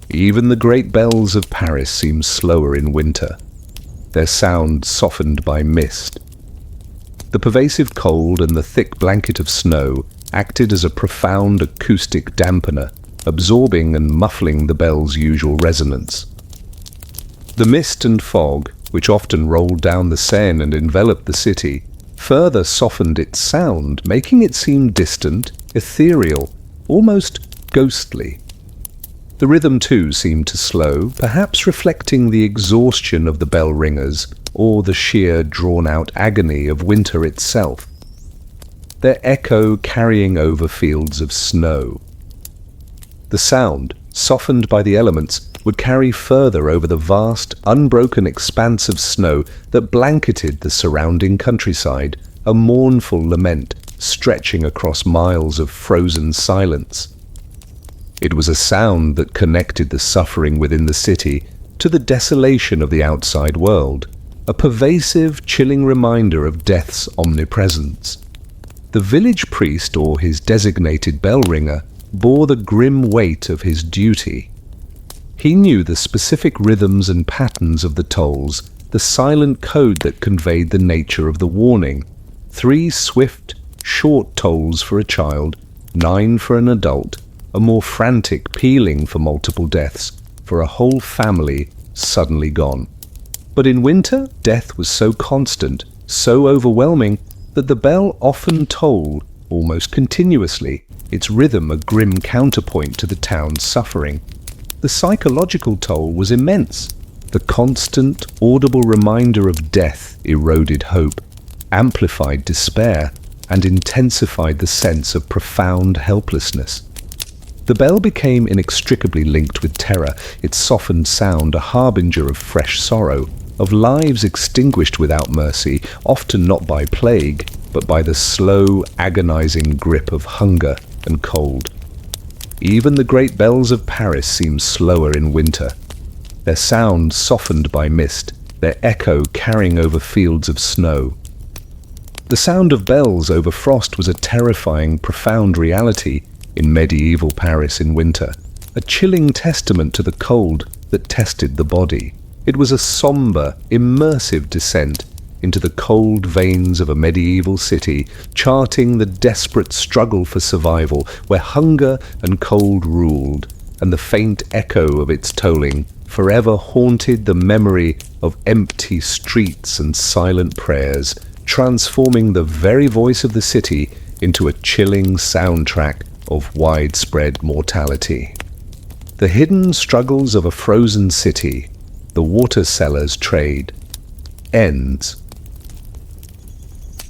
Speaker 1: Even the great bells of Paris seemed slower in winter, their sound softened by mist. The pervasive cold and the thick blanket of snow acted as a profound acoustic dampener, absorbing and muffling the bell's usual resonance. The mist and fog, which often rolled down the Seine and enveloped the city, further softened its sound, making it seem distant, ethereal, almost ghostly. The rhythm too seemed to slow, perhaps reflecting the exhaustion of the bell ringers or the sheer drawn-out agony of winter itself, their echo carrying over fields of snow. The sound, softened by the elements, would carry further over the vast, unbroken expanse of snow that blanketed the surrounding countryside, a mournful lament stretching across miles of frozen silence. It was a sound that connected the suffering within the city to the desolation of the outside world, a pervasive, chilling reminder of death's omnipresence. The village priest, or his designated bell ringer, bore the grim weight of his duty. He knew the specific rhythms and patterns of the tolls, the silent code that conveyed the nature of the warning. 3 swift, short tolls for a child, 9 for an adult, a more frantic pealing for multiple deaths, for a whole family suddenly gone. But in winter, death was so constant, so overwhelming, that the bell often tolled, almost continuously, its rhythm a grim counterpoint to the town's suffering. The psychological toll was immense. The constant, audible reminder of death eroded hope, amplified despair, and intensified the sense of profound helplessness. The bell became inextricably linked with terror, its softened sound a harbinger of fresh sorrow, of lives extinguished without mercy, often not by plague, but by the slow, agonizing grip of hunger and cold. Even the great bells of Paris seemed slower in winter, their sound softened by mist, their echo carrying over fields of snow. The sound of bells over frost was a terrifying, profound reality in medieval Paris in winter, a chilling testament to the cold that tested the body. It was a somber, immersive descent into the cold veins of a medieval city, charting the desperate struggle for survival, where hunger and cold ruled, and the faint echo of its tolling forever haunted the memory of empty streets and silent prayers, transforming the very voice of the city into a chilling soundtrack of widespread mortality. The hidden struggles of a frozen city, the water seller's trade, ends.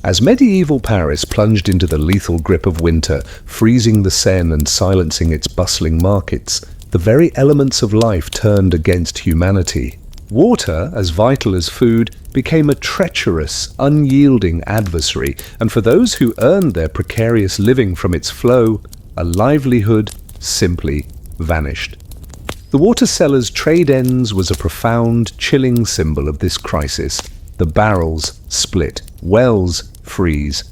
Speaker 1: As medieval Paris plunged into the lethal grip of winter, freezing the Seine and silencing its bustling markets, the very elements of life turned against humanity. Water, as vital as food, became a treacherous, unyielding adversary, and for those who earned their precarious living from its flow, a livelihood simply vanished. The water seller's trade ends was a profound, chilling symbol of this crisis. The barrels split, wells freeze,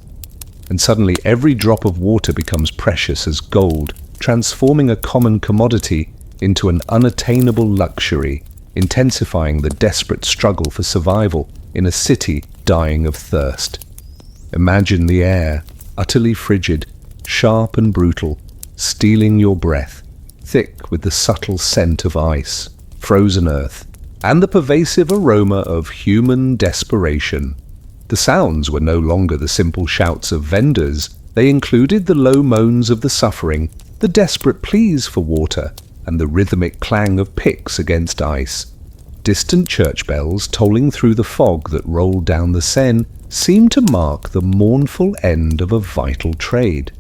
Speaker 1: and suddenly every drop of water becomes precious as gold, transforming a common commodity into an unattainable luxury, intensifying the desperate struggle for survival in a city dying of thirst. Imagine the air, utterly frigid, sharp and brutal, stealing your breath, thick with the subtle scent of ice, frozen earth, and the pervasive aroma of human desperation. The sounds were no longer the simple shouts of vendors. They included the low moans of the suffering, the desperate pleas for water, and the rhythmic clang of picks against ice. Distant church bells tolling through the fog that rolled down the Seine seemed to mark the mournful end of a vital trade.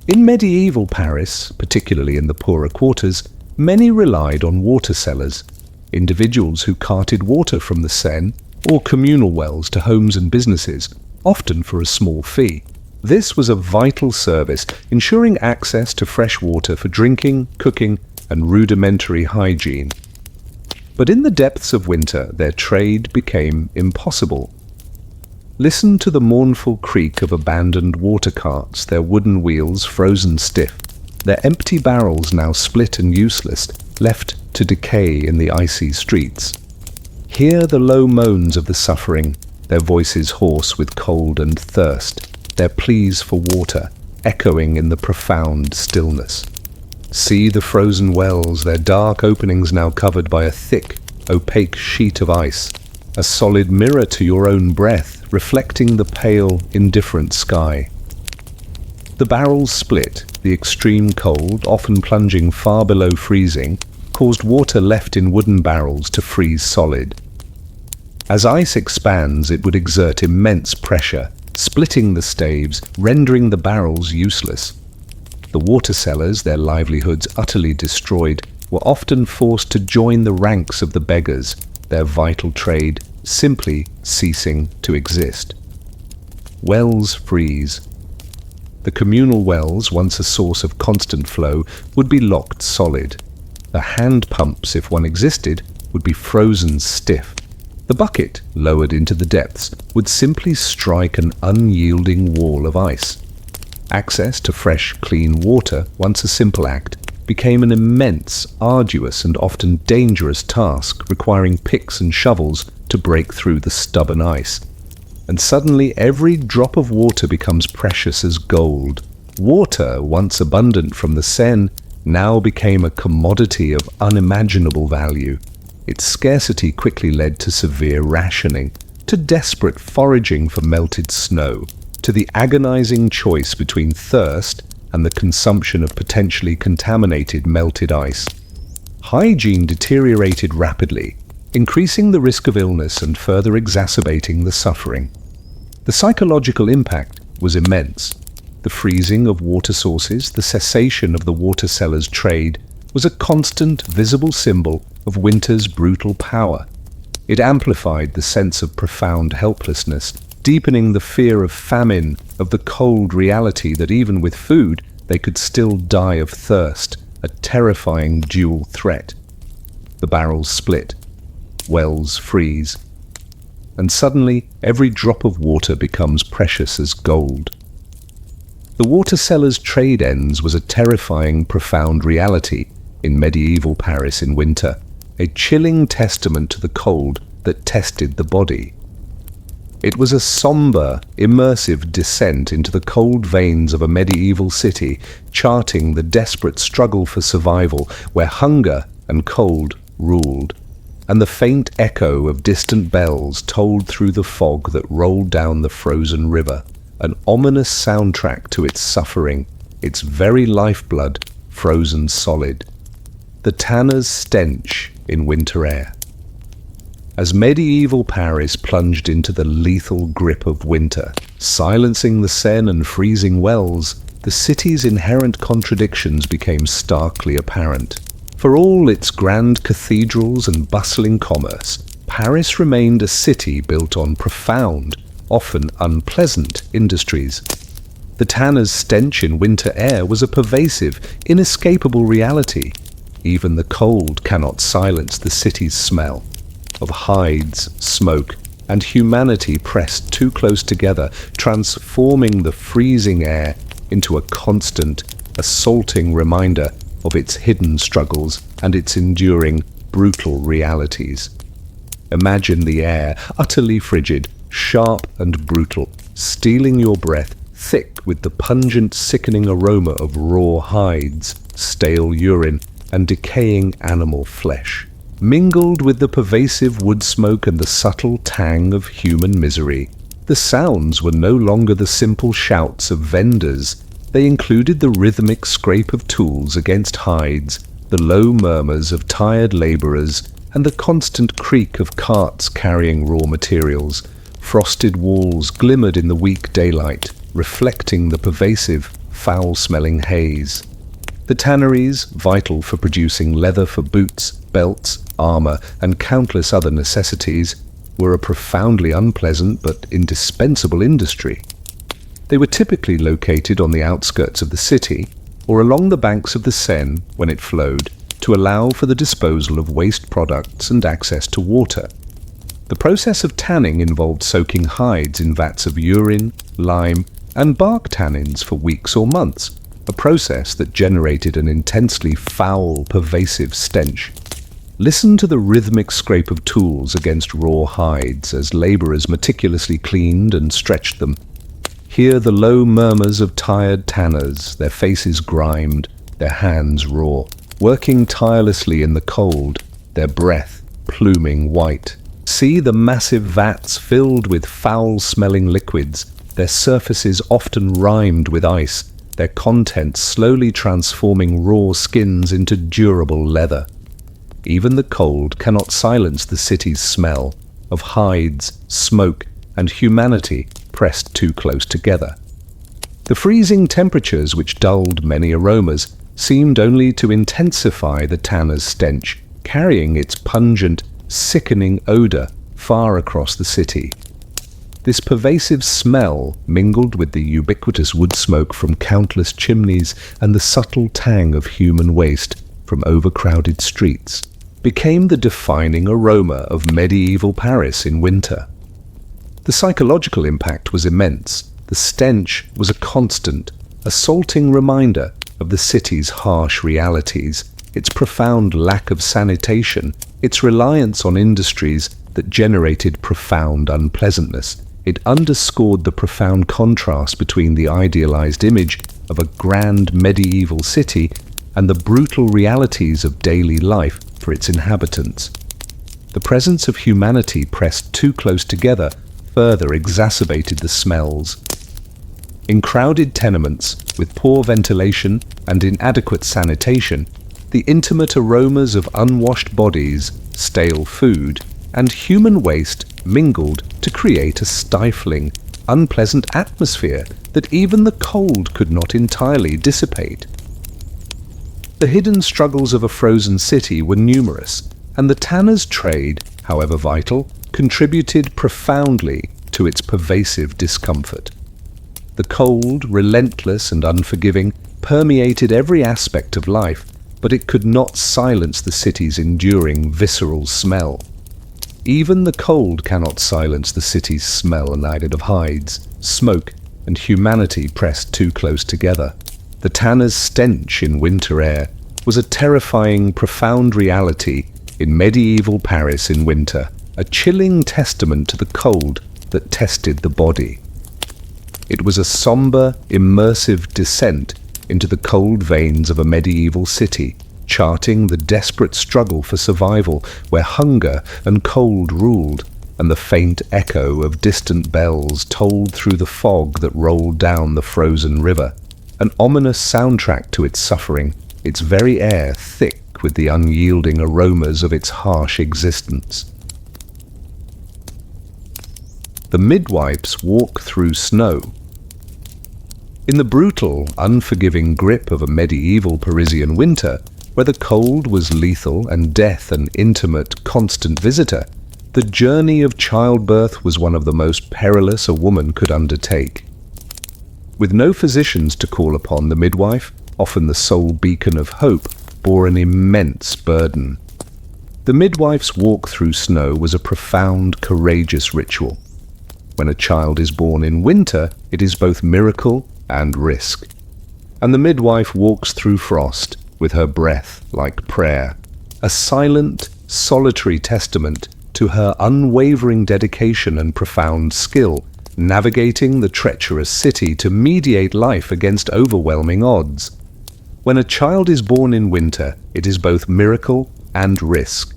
Speaker 1: In medieval Paris, particularly in the poorer quarters, many relied on water sellers, individuals who carted water from the Seine or communal wells to homes and businesses, often for a small fee. This was a vital service, ensuring access to fresh water for drinking, cooking, and rudimentary hygiene. But in the depths of winter, their trade became impossible. Listen to the mournful creak of abandoned water carts, their wooden wheels frozen stiff, their empty barrels now split and useless, left to decay in the icy streets. Hear the low moans of the suffering, their voices hoarse with cold and thirst, their pleas for water echoing in the profound stillness. See the frozen wells, their dark openings now covered by a thick, opaque sheet of ice, a solid mirror to your own breath, reflecting the pale, indifferent sky. The barrels split, the extreme cold, often plunging far below freezing, caused water left in wooden barrels to freeze solid. As ice expands, it would exert immense pressure, splitting the staves, rendering the barrels useless. The water sellers, their livelihoods utterly destroyed, were often forced to join the ranks of the beggars, their vital trade simply ceasing to exist. Wells freeze. The communal wells, once a source of constant flow, would be locked solid. The hand pumps, if one existed, would be frozen stiff. The bucket, lowered into the depths, would simply strike an unyielding wall of ice. Access to fresh, clean water, once a simple act, became an immense, arduous, and often dangerous task, requiring picks and shovels to break through the stubborn ice. And suddenly every drop of water becomes precious as gold. Water, once abundant from the Seine, now became a commodity of unimaginable value. Its scarcity quickly led to severe rationing, to desperate foraging for melted snow, to the agonizing choice between thirst and the consumption of potentially contaminated melted ice. Hygiene deteriorated rapidly, increasing the risk of illness and further exacerbating the suffering. The psychological impact was immense. The freezing of water sources, the cessation of the water sellers' trade, was a constant, visible symbol of winter's brutal power. It amplified the sense of profound helplessness, deepening the fear of famine, of the cold reality that even with food they could still die of thirst, a terrifying dual threat. The barrels split, wells freeze, and suddenly every drop of water becomes precious as gold. The water sellers' trade ends was a terrifying, profound reality in medieval Paris in winter, a chilling testament to the cold that tested the body. It was a somber, immersive descent into the cold veins of a medieval city, charting the desperate struggle for survival where hunger and cold ruled, and the faint echo of distant bells tolled through the fog that rolled down the frozen river, an ominous soundtrack to its suffering, its very lifeblood frozen solid. The tanner's stench in winter air. As medieval Paris plunged into the lethal grip of winter, silencing the Seine and freezing wells, the city's inherent contradictions became starkly apparent. For all its grand cathedrals and bustling commerce, Paris remained a city built on profound, often unpleasant industries. The tanner's stench in winter air was a pervasive, inescapable reality. Even the cold cannot silence the city's smell of hides, smoke, and humanity pressed too close together, transforming the freezing air into a constant, assaulting reminder of its hidden struggles and its enduring, brutal realities. Imagine the air, utterly frigid, sharp and brutal, stealing your breath, thick with the pungent, sickening aroma of raw hides, stale urine, and decaying animal flesh, mingled with the pervasive wood smoke and the subtle tang of human misery. The sounds were no longer the simple shouts of vendors. They included the rhythmic scrape of tools against hides, the low murmurs of tired laborers, and the constant creak of carts carrying raw materials. Frosted walls glimmered in the weak daylight, reflecting the pervasive foul-smelling haze. The tanneries, vital for producing leather for boots, belts, armor, and countless other necessities, were a profoundly unpleasant but indispensable industry. They were typically located on the outskirts of the city or along the banks of the Seine when it flowed, to allow for the disposal of waste products and access to water. The process of tanning involved soaking hides in vats of urine, lime, and bark tannins for weeks or months, a process that generated an intensely foul, pervasive stench. Listen to the rhythmic scrape of tools against raw hides as laborers meticulously cleaned and stretched them. Hear the low murmurs of tired tanners, their faces grimed, their hands raw, working tirelessly in the cold, their breath pluming white. See the massive vats filled with foul-smelling liquids, their surfaces often rimed with ice, their contents slowly transforming raw skins into durable leather. Even the cold cannot silence the city's smell of hides, smoke, and humanity pressed too close together. The freezing temperatures which dulled many aromas seemed only to intensify the tanner's stench, carrying its pungent, sickening odor far across the city. This pervasive smell, mingled with the ubiquitous wood smoke from countless chimneys and the subtle tang of human waste from overcrowded streets, became the defining aroma of medieval Paris in winter. The psychological impact was immense. The stench was a constant, assaulting reminder of the city's harsh realities, its profound lack of sanitation, its reliance on industries that generated profound unpleasantness. It underscored the profound contrast between the idealized image of a grand medieval city and the brutal realities of daily life for its inhabitants. The presence of humanity pressed too close together further exacerbated the smells. In crowded tenements, with poor ventilation and inadequate sanitation, the intimate aromas of unwashed bodies, stale food, and human waste mingled to create a stifling, unpleasant atmosphere that even the cold could not entirely dissipate. The hidden struggles of a frozen city were numerous, and the tanner's trade, however vital, contributed profoundly to its pervasive discomfort. The cold, relentless and unforgiving, permeated every aspect of life, but it could not silence the city's enduring visceral smell. Even the cold cannot silence the city's smell ignited of hides, smoke, and humanity pressed too close together. The tanner's stench in winter air was a terrifying, profound reality in medieval Paris in winter, a chilling testament to the cold that tested the body. It was a somber, immersive descent into the cold veins of a medieval city, charting the desperate struggle for survival where hunger and cold ruled, and the faint echo of distant bells tolled through the fog that rolled down the frozen river, an ominous soundtrack to its suffering, its very air thick with the unyielding aromas of its harsh existence. The midwives walk through snow. In the brutal, unforgiving grip of a medieval Parisian winter, where the cold was lethal and death an intimate, constant visitor, the journey of childbirth was one of the most perilous a woman could undertake. With no physicians to call upon, the midwife, often the sole beacon of hope, bore an immense burden. The midwife's walk through snow was a profound, courageous ritual. When a child is born in winter, it is both miracle and risk. And the midwife walks through frost with her breath like prayer, a silent, solitary testament to her unwavering dedication and profound skill, navigating the treacherous city to mediate life against overwhelming odds. When a child is born in winter, it is both miracle and risk.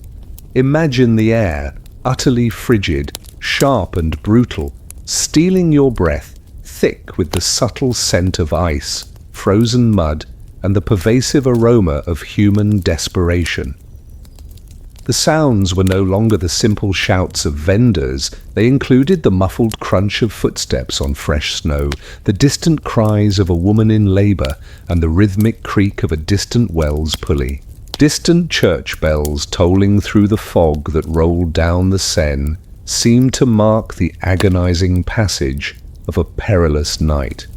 Speaker 1: Imagine the air, utterly frigid, sharp and brutal, stealing your breath, thick with the subtle scent of ice, frozen mud, and the pervasive aroma of human desperation. The sounds were no longer the simple shouts of vendors. They included the muffled crunch of footsteps on fresh snow, the distant cries of a woman in labor, and the rhythmic creak of a distant well's pulley. Distant church bells tolling through the fog that rolled down the Seine seemed to mark the agonizing passage of a perilous night.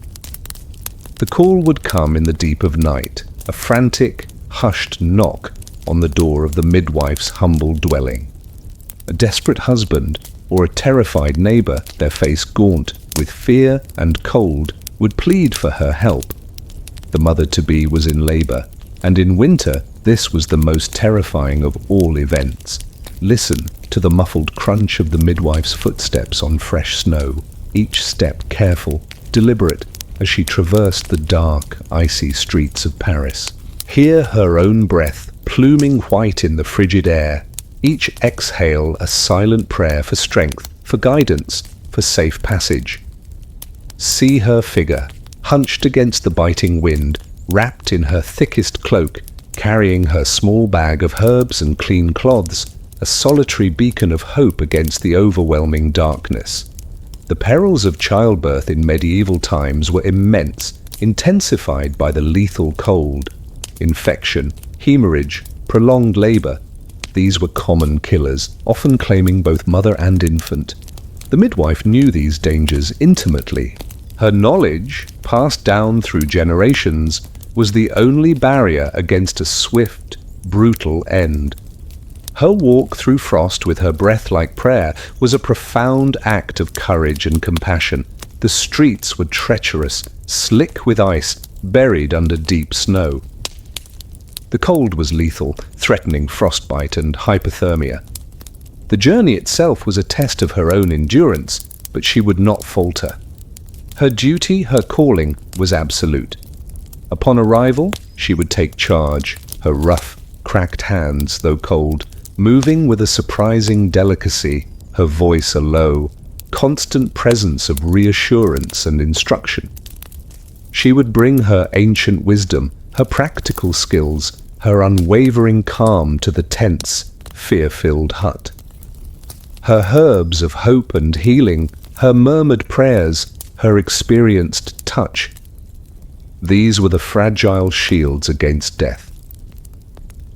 Speaker 1: The call would come in the deep of night, a frantic, hushed knock on the door of the midwife's humble dwelling. A desperate husband or a terrified neighbor, their face gaunt with fear and cold, would plead for her help. The mother-to-be was in labor, and in winter this was the most terrifying of all events. Listen to the muffled crunch of the midwife's footsteps on fresh snow, each step careful, deliberate, as she traversed the dark, icy streets of Paris. Hear her own breath pluming white in the frigid air, each exhale a silent prayer for strength, for guidance, for safe passage. See her figure, hunched against the biting wind, wrapped in her thickest cloak, carrying her small bag of herbs and clean cloths, a solitary beacon of hope against the overwhelming darkness. The perils of childbirth in medieval times were immense, intensified by the lethal cold. Infection, hemorrhage, prolonged labor. These were common killers, often claiming both mother and infant. The midwife knew these dangers intimately. Her knowledge, passed down through generations, was the only barrier against a swift, brutal end. Her walk through frost with her breath-like prayer was a profound act of courage and compassion. The streets were treacherous, slick with ice, buried under deep snow. The cold was lethal, threatening frostbite and hypothermia. The journey itself was a test of her own endurance, but she would not falter. Her duty, her calling, was absolute. Upon arrival, she would take charge, her rough, cracked hands, though cold, moving with a surprising delicacy, her voice a low, constant presence of reassurance and instruction. She would bring her ancient wisdom, her practical skills, her unwavering calm to the tense, fear-filled hut. Her herbs of hope and healing, her murmured prayers, her experienced touch. These were the fragile shields against death.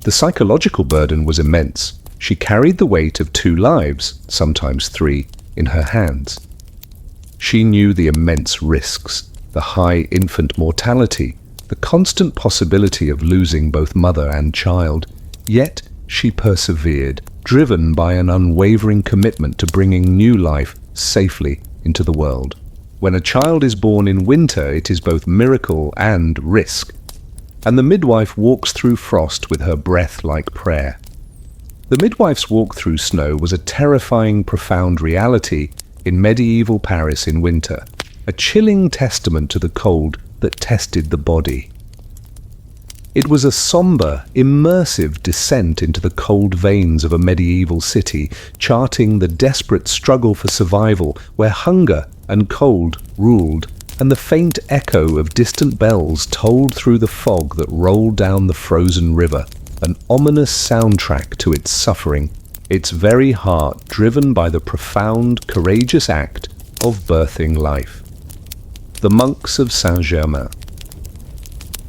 Speaker 1: The psychological burden was immense. She carried the weight of 2 lives, sometimes 3, in her hands. She knew the immense risks, the high infant mortality, the constant possibility of losing both mother and child. Yet she persevered, driven by an unwavering commitment to bringing new life safely into the world. When a child is born in winter, it is both miracle and risk. And the midwife walks through frost with her breath like prayer. The midwife's walk through snow was a terrifying, profound reality in medieval Paris in winter, a chilling testament to the cold that tested the body. It was a somber, immersive descent into the cold veins of a medieval city, charting the desperate struggle for survival where hunger and cold ruled, and the faint echo of distant bells tolled through the fog that rolled down the frozen river, an ominous soundtrack to its suffering, its very heart driven by the profound, courageous act of birthing life. The monks of Saint-Germain.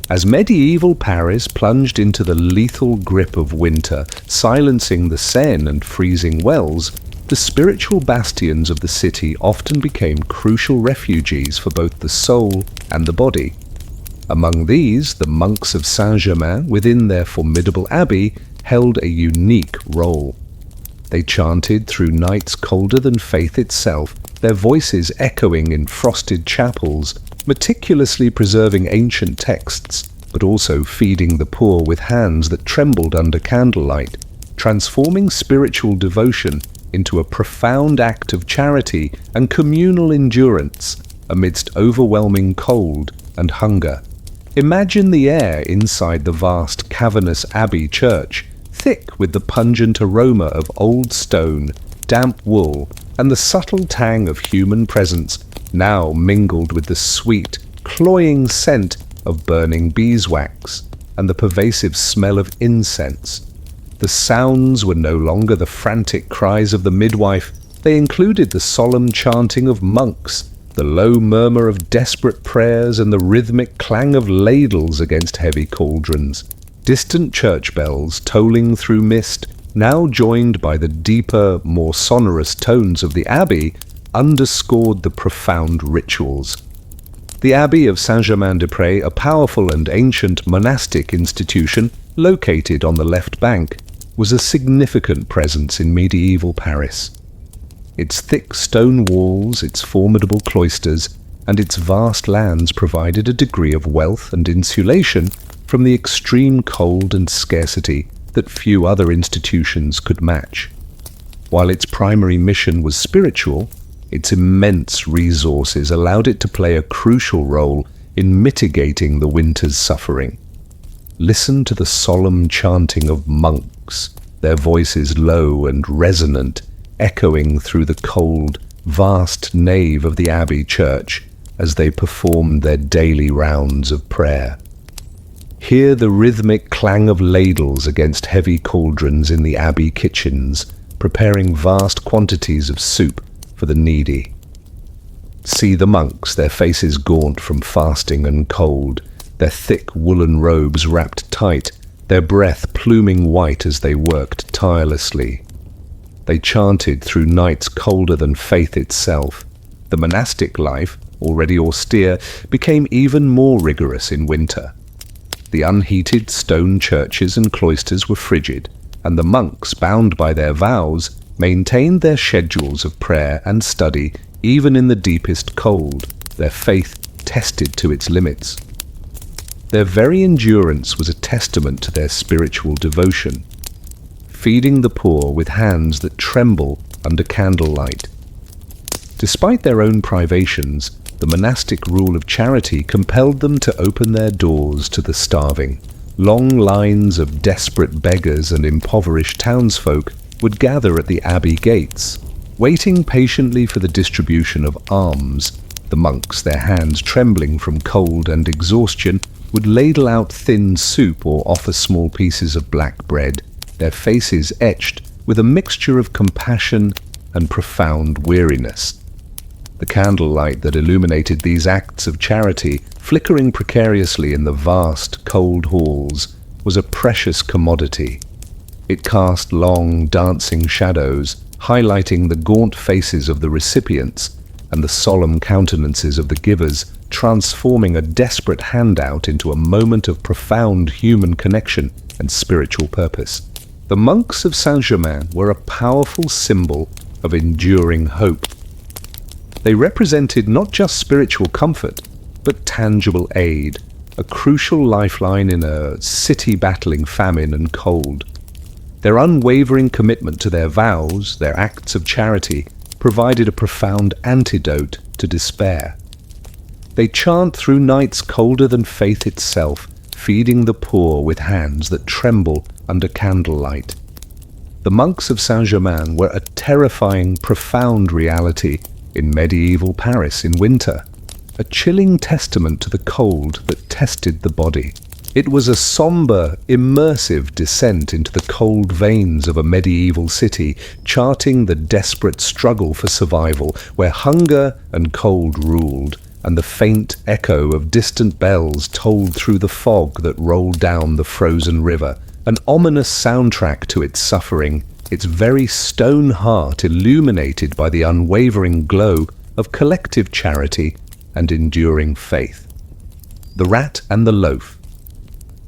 Speaker 1: As medieval Paris plunged into the lethal grip of winter, silencing the Seine and freezing wells, the spiritual bastions of the city often became crucial refuges for both the soul and the body. Among these, the monks of Saint-Germain, within their formidable abbey, held a unique role. They chanted through nights colder than faith itself, their voices echoing in frosted chapels, meticulously preserving ancient texts, but also feeding the poor with hands that trembled under candlelight, transforming spiritual devotion into a profound act of charity and communal endurance amidst overwhelming cold and hunger. Imagine the air inside the vast cavernous abbey church, thick with the pungent aroma of old stone, damp wool, and the subtle tang of human presence, now mingled with the sweet, cloying scent of burning beeswax and the pervasive smell of incense. The sounds were no longer the frantic cries of the midwife. They included the solemn chanting of monks, the low murmur of desperate prayers, and the rhythmic clang of ladles against heavy cauldrons. Distant church bells tolling through mist, now joined by the deeper, more sonorous tones of the abbey, underscored the profound rituals. The Abbey of Saint-Germain-des-Prés, a powerful and ancient monastic institution located on the left bank, was a significant presence in medieval Paris. Its thick stone walls, its formidable cloisters, and its vast lands provided a degree of wealth and insulation from the extreme cold and scarcity that few other institutions could match. While its primary mission was spiritual, its immense resources allowed it to play a crucial role in mitigating the winter's suffering. Listen to the solemn chanting of monks, their voices low and resonant, echoing through the cold, vast nave of the abbey church as they performed their daily rounds of prayer. Hear the rhythmic clang of ladles against heavy cauldrons in the abbey kitchens, preparing vast quantities of soup for the needy. See the monks, their faces gaunt from fasting and cold, their thick woolen robes wrapped tight, their breath pluming white as they worked tirelessly. They chanted through nights colder than faith itself. The monastic life, already austere, became even more rigorous in winter. The unheated stone churches and cloisters were frigid, and the monks, bound by their vows, maintained their schedules of prayer and study even in the deepest cold, their faith tested to its limits. Their very endurance was a testament to their spiritual devotion, feeding the poor with hands that tremble under candlelight. Despite their own privations, the monastic rule of charity compelled them to open their doors to the starving. Long lines of desperate beggars and impoverished townsfolk would gather at the abbey gates, waiting patiently for the distribution of alms. The monks, their hands trembling from cold and exhaustion, would ladle out thin soup or offer small pieces of black bread, their faces etched with a mixture of compassion and profound weariness. The candlelight that illuminated these acts of charity, flickering precariously in the vast, cold halls, was a precious commodity. It cast long, dancing shadows, highlighting the gaunt faces of the recipients and the solemn countenances of the givers, transforming a desperate handout into a moment of profound human connection and spiritual purpose. The monks of Saint-Germain were a powerful symbol of enduring hope. They represented not just spiritual comfort, but tangible aid, a crucial lifeline in a city battling famine and cold. Their unwavering commitment to their vows, their acts of charity, provided a profound antidote to despair. They chant through nights colder than faith itself, feeding the poor with hands that tremble under candlelight. The monks of Saint-Germain were a terrifying, profound reality in medieval Paris in winter, a chilling testament to the cold that tested the body. It was a somber, immersive descent into the cold veins of a medieval city, charting the desperate struggle for survival, where hunger and cold ruled, and the faint echo of distant bells tolled through the fog that rolled down the frozen river, an ominous soundtrack to its suffering, its very stone heart illuminated by the unwavering glow of collective charity and enduring faith. The Rat and the Loaf.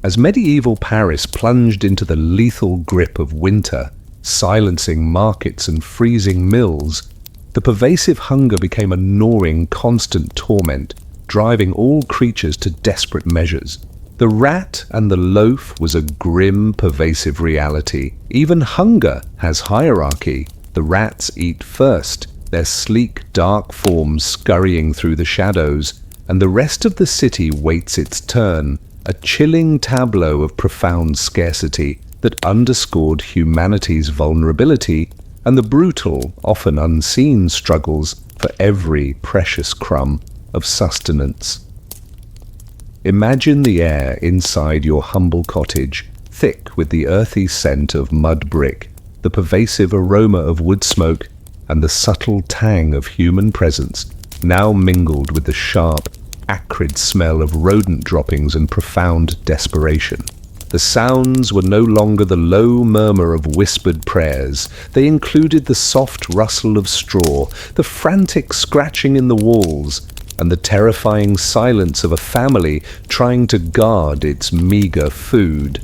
Speaker 1: As medieval Paris plunged into the lethal grip of winter, silencing markets and freezing mills, the pervasive hunger became a gnawing, constant torment, driving all creatures to desperate measures. The rat and the loaf was a grim, pervasive reality. Even hunger has hierarchy. The rats eat first, their sleek, dark forms scurrying through the shadows, and the rest of the city waits its turn, a chilling tableau of profound scarcity that underscored humanity's vulnerability and the brutal, often unseen struggles for every precious crumb of sustenance. Imagine the air inside your humble cottage, thick with the earthy scent of mud brick, the pervasive aroma of wood smoke, and the subtle tang of human presence, now mingled with the sharp, acrid smell of rodent droppings and profound desperation. The sounds were no longer the low murmur of whispered prayers. They included the soft rustle of straw, the frantic scratching in the walls, and the terrifying silence of a family trying to guard its meager food.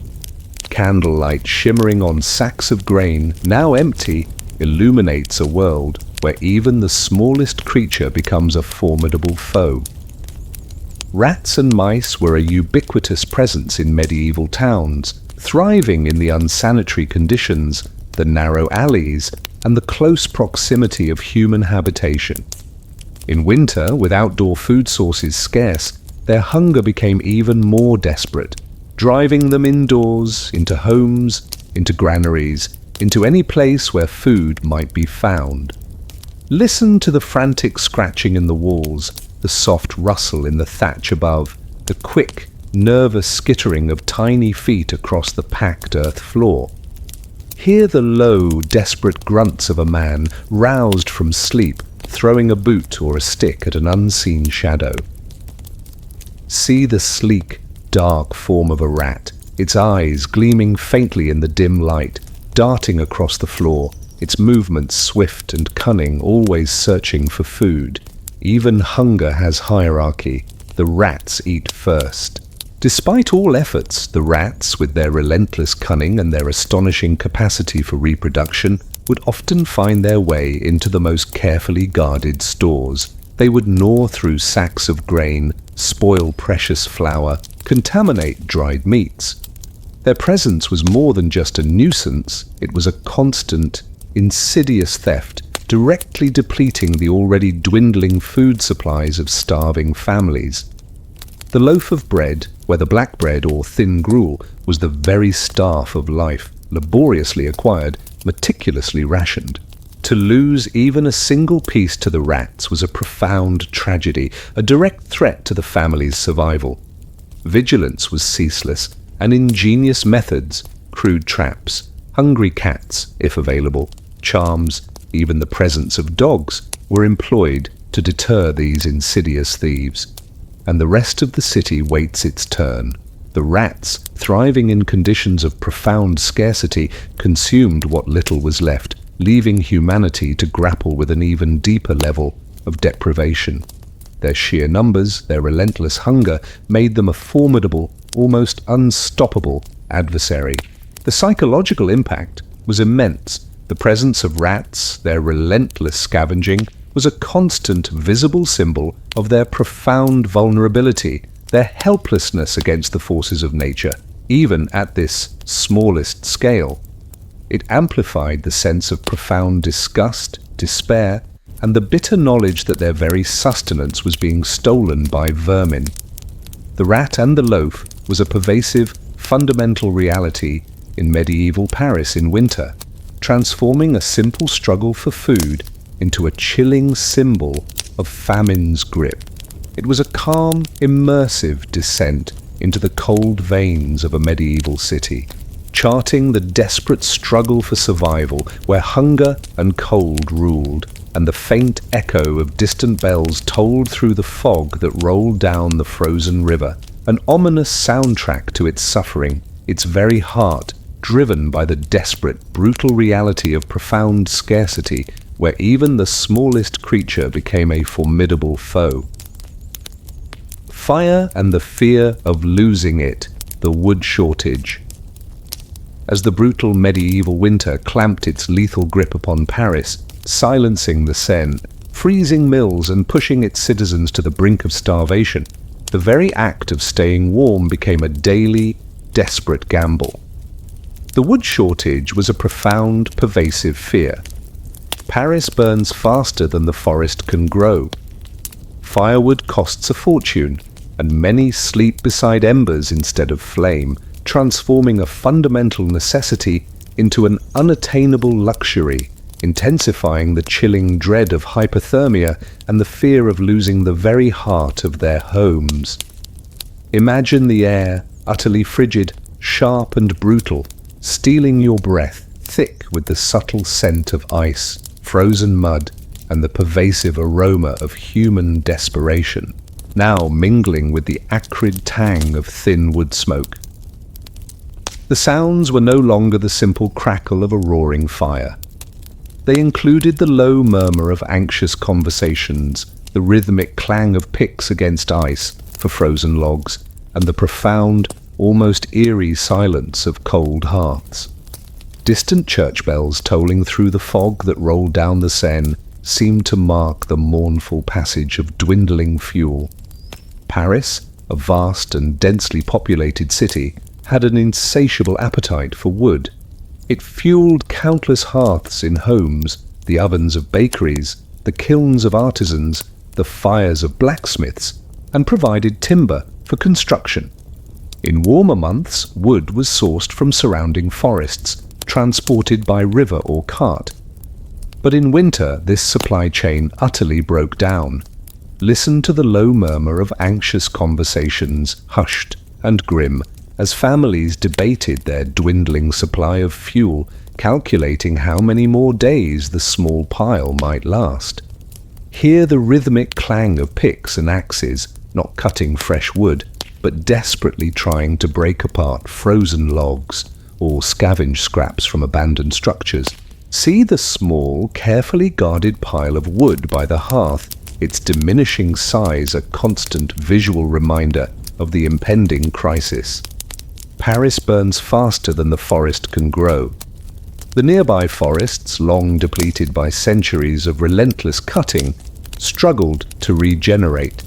Speaker 1: Candlelight shimmering on sacks of grain, now empty, illuminates a world where even the smallest creature becomes a formidable foe. Rats and mice were a ubiquitous presence in medieval towns, thriving in the unsanitary conditions, the narrow alleys, and the close proximity of human habitation. In winter, with outdoor food sources scarce, their hunger became even more desperate, driving them indoors, into homes, into granaries, into any place where food might be found. Listen to the frantic scratching in the walls, the soft rustle in the thatch above, the quick, nervous skittering of tiny feet across the packed earth floor. Hear the low, desperate grunts of a man roused from sleep, throwing a boot or a stick at an unseen shadow. See the sleek, dark form of a rat, its eyes gleaming faintly in the dim light, darting across the floor, its movements swift and cunning, always searching for food. Even hunger has hierarchy. The rats eat first. Despite all efforts, the rats, with their relentless cunning and their astonishing capacity for reproduction, would often find their way into the most carefully guarded stores. They would gnaw through sacks of grain, spoil precious flour, contaminate dried meats. Their presence was more than just a nuisance, it was a constant, insidious theft, directly depleting the already dwindling food supplies of starving families. The loaf of bread, whether black bread or thin gruel, was the very staff of life, laboriously acquired, meticulously rationed. To lose even a single piece to the rats was a profound tragedy, a direct threat to the family's survival. Vigilance was ceaseless, and ingenious methods, crude traps, hungry cats, if available, charms, even the presence of dogs, were employed to deter these insidious thieves. And the rest of the city waits its turn. The rats, thriving in conditions of profound scarcity, consumed what little was left, leaving humanity to grapple with an even deeper level of deprivation. Their sheer numbers, their relentless hunger, made them a formidable, almost unstoppable adversary. The psychological impact was immense. The presence of rats, their relentless scavenging, was a constant visible symbol of their profound vulnerability, their helplessness against the forces of nature, even at this smallest scale. It amplified the sense of profound disgust, despair, and the bitter knowledge that their very sustenance was being stolen by vermin. The rat and the loaf was a pervasive, fundamental reality in medieval Paris in winter, transforming a simple struggle for food into a chilling symbol of famine's grip. It was a calm, immersive descent into the cold veins of a medieval city, charting the desperate struggle for survival where hunger and cold ruled, and the faint echo of distant bells tolled through the fog that rolled down the frozen river, an ominous soundtrack to its suffering, its very heart driven by the desperate, brutal reality of profound scarcity, where even the smallest creature became a formidable foe. Fire and the fear of losing it, the wood shortage. As the brutal medieval winter clamped its lethal grip upon Paris, silencing the Seine, freezing mills and pushing its citizens to the brink of starvation, the very act of staying warm became a daily, desperate gamble. The wood shortage was a profound, pervasive fear. Paris burns faster than the forest can grow. Firewood costs a fortune, and many sleep beside embers instead of flame, transforming a fundamental necessity into an unattainable luxury, intensifying the chilling dread of hypothermia and the fear of losing the very heart of their homes. Imagine the air, utterly frigid, sharp and brutal, stealing your breath, thick with the subtle scent of ice, frozen mud, and the pervasive aroma of human desperation, now mingling with the acrid tang of thin wood smoke. The sounds were no longer the simple crackle of a roaring fire. They included the low murmur of anxious conversations, the rhythmic clang of picks against ice for frozen logs, and the profound, almost eerie silence of cold hearths. Distant church bells tolling through the fog that rolled down the Seine seemed to mark the mournful passage of dwindling fuel. Paris, a vast and densely populated city, had an insatiable appetite for wood. It fueled countless hearths in homes, the ovens of bakeries, the kilns of artisans, the fires of blacksmiths, and provided timber for construction. In warmer months, wood was sourced from surrounding forests, transported by river or cart. But in winter, this supply chain utterly broke down. Listen to the low murmur of anxious conversations, hushed and grim, as families debated their dwindling supply of fuel, calculating how many more days the small pile might last. Hear the rhythmic clang of picks and axes, not cutting fresh wood, but desperately trying to break apart frozen logs or scavenge scraps from abandoned structures. See the small, carefully guarded pile of wood by the hearth, its diminishing size a constant visual reminder of the impending crisis. Paris burns faster than the forest can grow. The nearby forests, long depleted by centuries of relentless cutting, struggled to regenerate.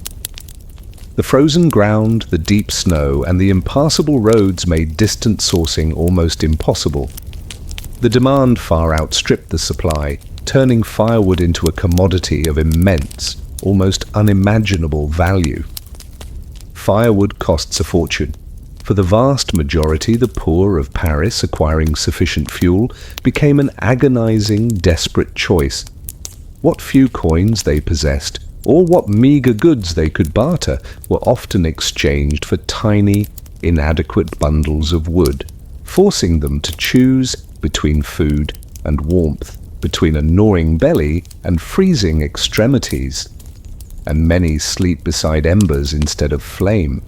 Speaker 1: The frozen ground, the deep snow, and the impassable roads made distant sourcing almost impossible. The demand far outstripped the supply, turning firewood into a commodity of immense, almost unimaginable value. Firewood costs a fortune. For the vast majority, the poor of Paris acquiring sufficient fuel became an agonizing, desperate choice. What few coins they possessed, or what meager goods they could barter, were often exchanged for tiny, inadequate bundles of wood, forcing them to choose between food and warmth, between a gnawing belly and freezing extremities. And many sleep beside embers instead of flame.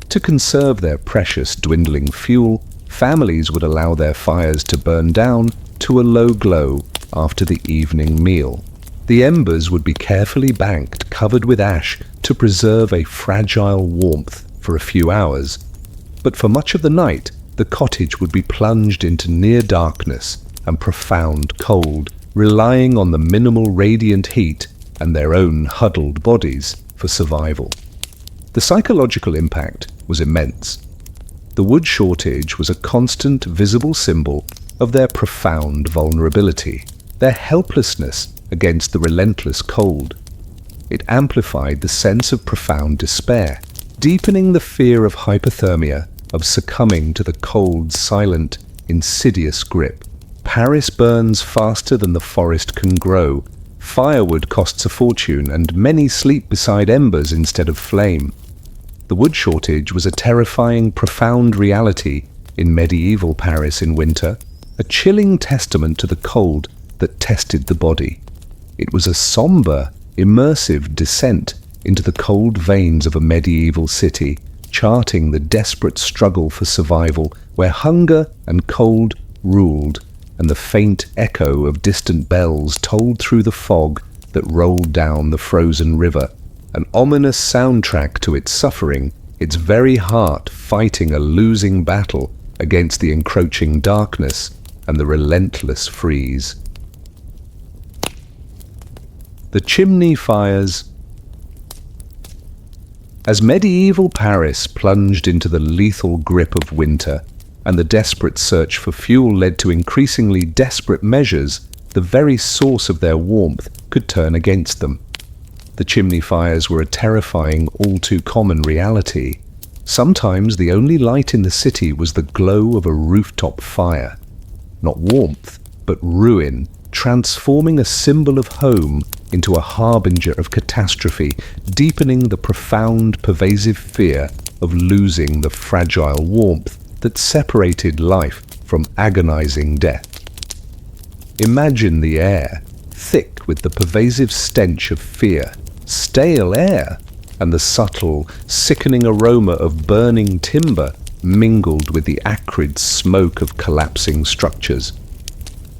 Speaker 1: To conserve their precious dwindling fuel, families would allow their fires to burn down to a low glow after the evening meal. The embers would be carefully banked, covered with ash, to preserve a fragile warmth for a few hours. But for much of the night, the cottage would be plunged into near darkness and profound cold, relying on the minimal radiant heat and their own huddled bodies for survival. The psychological impact was immense. The wood shortage was a constant, visible symbol of their profound vulnerability, their helplessness against the relentless cold. It amplified the sense of profound despair, deepening the fear of hypothermia, of succumbing to the cold's silent, insidious grip. Paris burns faster than the forest can grow. Firewood costs a fortune, and many sleep beside embers instead of flame. The wood shortage was a terrifying, profound reality in medieval Paris in winter, a chilling testament to the cold that tested the body. It was a somber, immersive descent into the cold veins of a medieval city, charting the desperate struggle for survival where hunger and cold ruled, and the faint echo of distant bells tolled through the fog that rolled down the frozen river, an ominous soundtrack to its suffering, its very heart fighting a losing battle against the encroaching darkness and the relentless freeze. The chimney fires. As medieval Paris plunged into the lethal grip of winter, and the desperate search for fuel led to increasingly desperate measures, the very source of their warmth could turn against them. The chimney fires were a terrifying, all too common reality. Sometimes the only light in the city was the glow of a rooftop fire. Not warmth, but ruin, transforming a symbol of home into a harbinger of catastrophe, deepening the profound, pervasive fear of losing the fragile warmth that separated life from agonizing death. Imagine the air, thick with the pervasive stench of fear, stale air, and the subtle, sickening aroma of burning timber mingled with the acrid smoke of collapsing structures.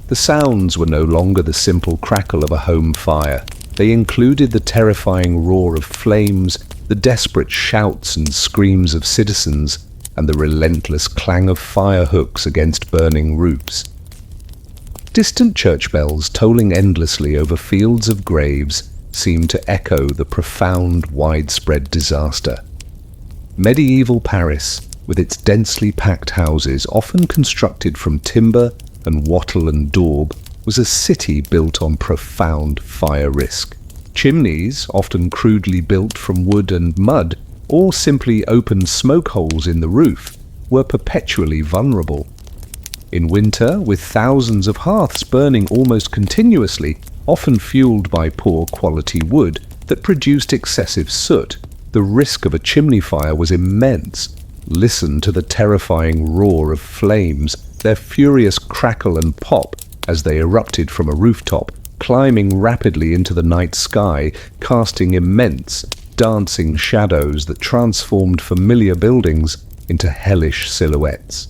Speaker 1: The sounds were no longer the simple crackle of a home fire. They included the terrifying roar of flames, the desperate shouts and screams of citizens, and the relentless clang of fire hooks against burning roofs. Distant church bells tolling endlessly over fields of graves seemed to echo the profound, widespread disaster. Medieval Paris, with its densely packed houses, often constructed from timber and wattle and daub, was a city built on profound fire risk. Chimneys, often crudely built from wood and mud, or simply open smoke holes in the roof, were perpetually vulnerable. In winter, with thousands of hearths burning almost continuously, often fueled by poor quality wood that produced excessive soot, the risk of a chimney fire was immense. Listen to the terrifying roar of flames, their furious crackle and pop as they erupted from a rooftop, climbing rapidly into the night sky, casting immense, dancing shadows that transformed familiar buildings into hellish silhouettes.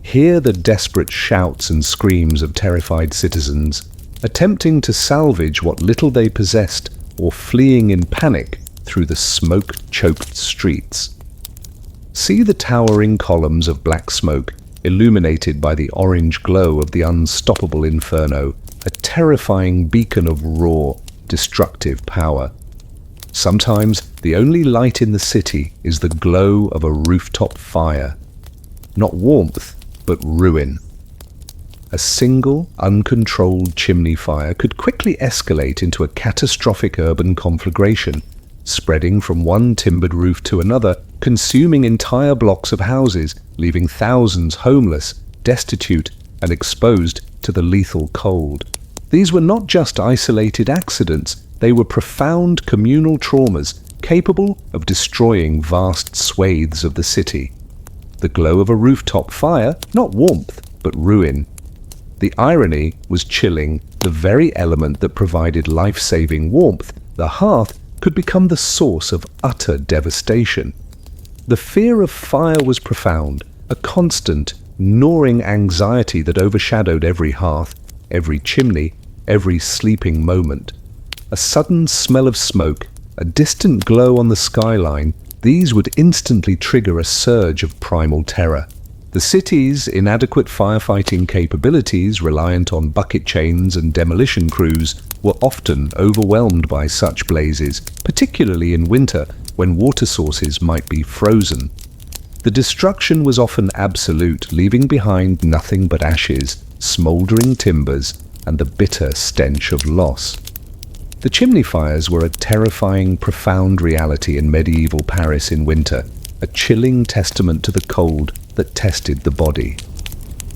Speaker 1: Hear the desperate shouts and screams of terrified citizens, attempting to salvage what little they possessed or fleeing in panic through the smoke-choked streets. See the towering columns of black smoke illuminated by the orange glow of the unstoppable inferno, a terrifying beacon of raw, destructive power. Sometimes the only light in the city is the glow of a rooftop fire. Not warmth, but ruin. A single, uncontrolled chimney fire could quickly escalate into a catastrophic urban conflagration, spreading from one timbered roof to another, consuming entire blocks of houses, leaving thousands homeless, destitute, and exposed to the lethal cold. These were not just isolated accidents, they were profound communal traumas capable of destroying vast swathes of the city. The glow of a rooftop fire, not warmth, but ruin. The irony was chilling. The very element that provided life-saving warmth, the hearth, could become the source of utter devastation. The fear of fire was profound, a constant, gnawing anxiety that overshadowed every hearth, every chimney, every sleeping moment. A sudden smell of smoke, a distant glow on the skyline, these would instantly trigger a surge of primal terror. The city's inadequate firefighting capabilities, reliant on bucket chains and demolition crews, were often overwhelmed by such blazes, particularly in winter when water sources might be frozen. The destruction was often absolute, leaving behind nothing but ashes, smouldering timbers, and the bitter stench of loss. The chimney fires were a terrifying, profound reality in medieval Paris in winter, a chilling testament to the cold that tested the body.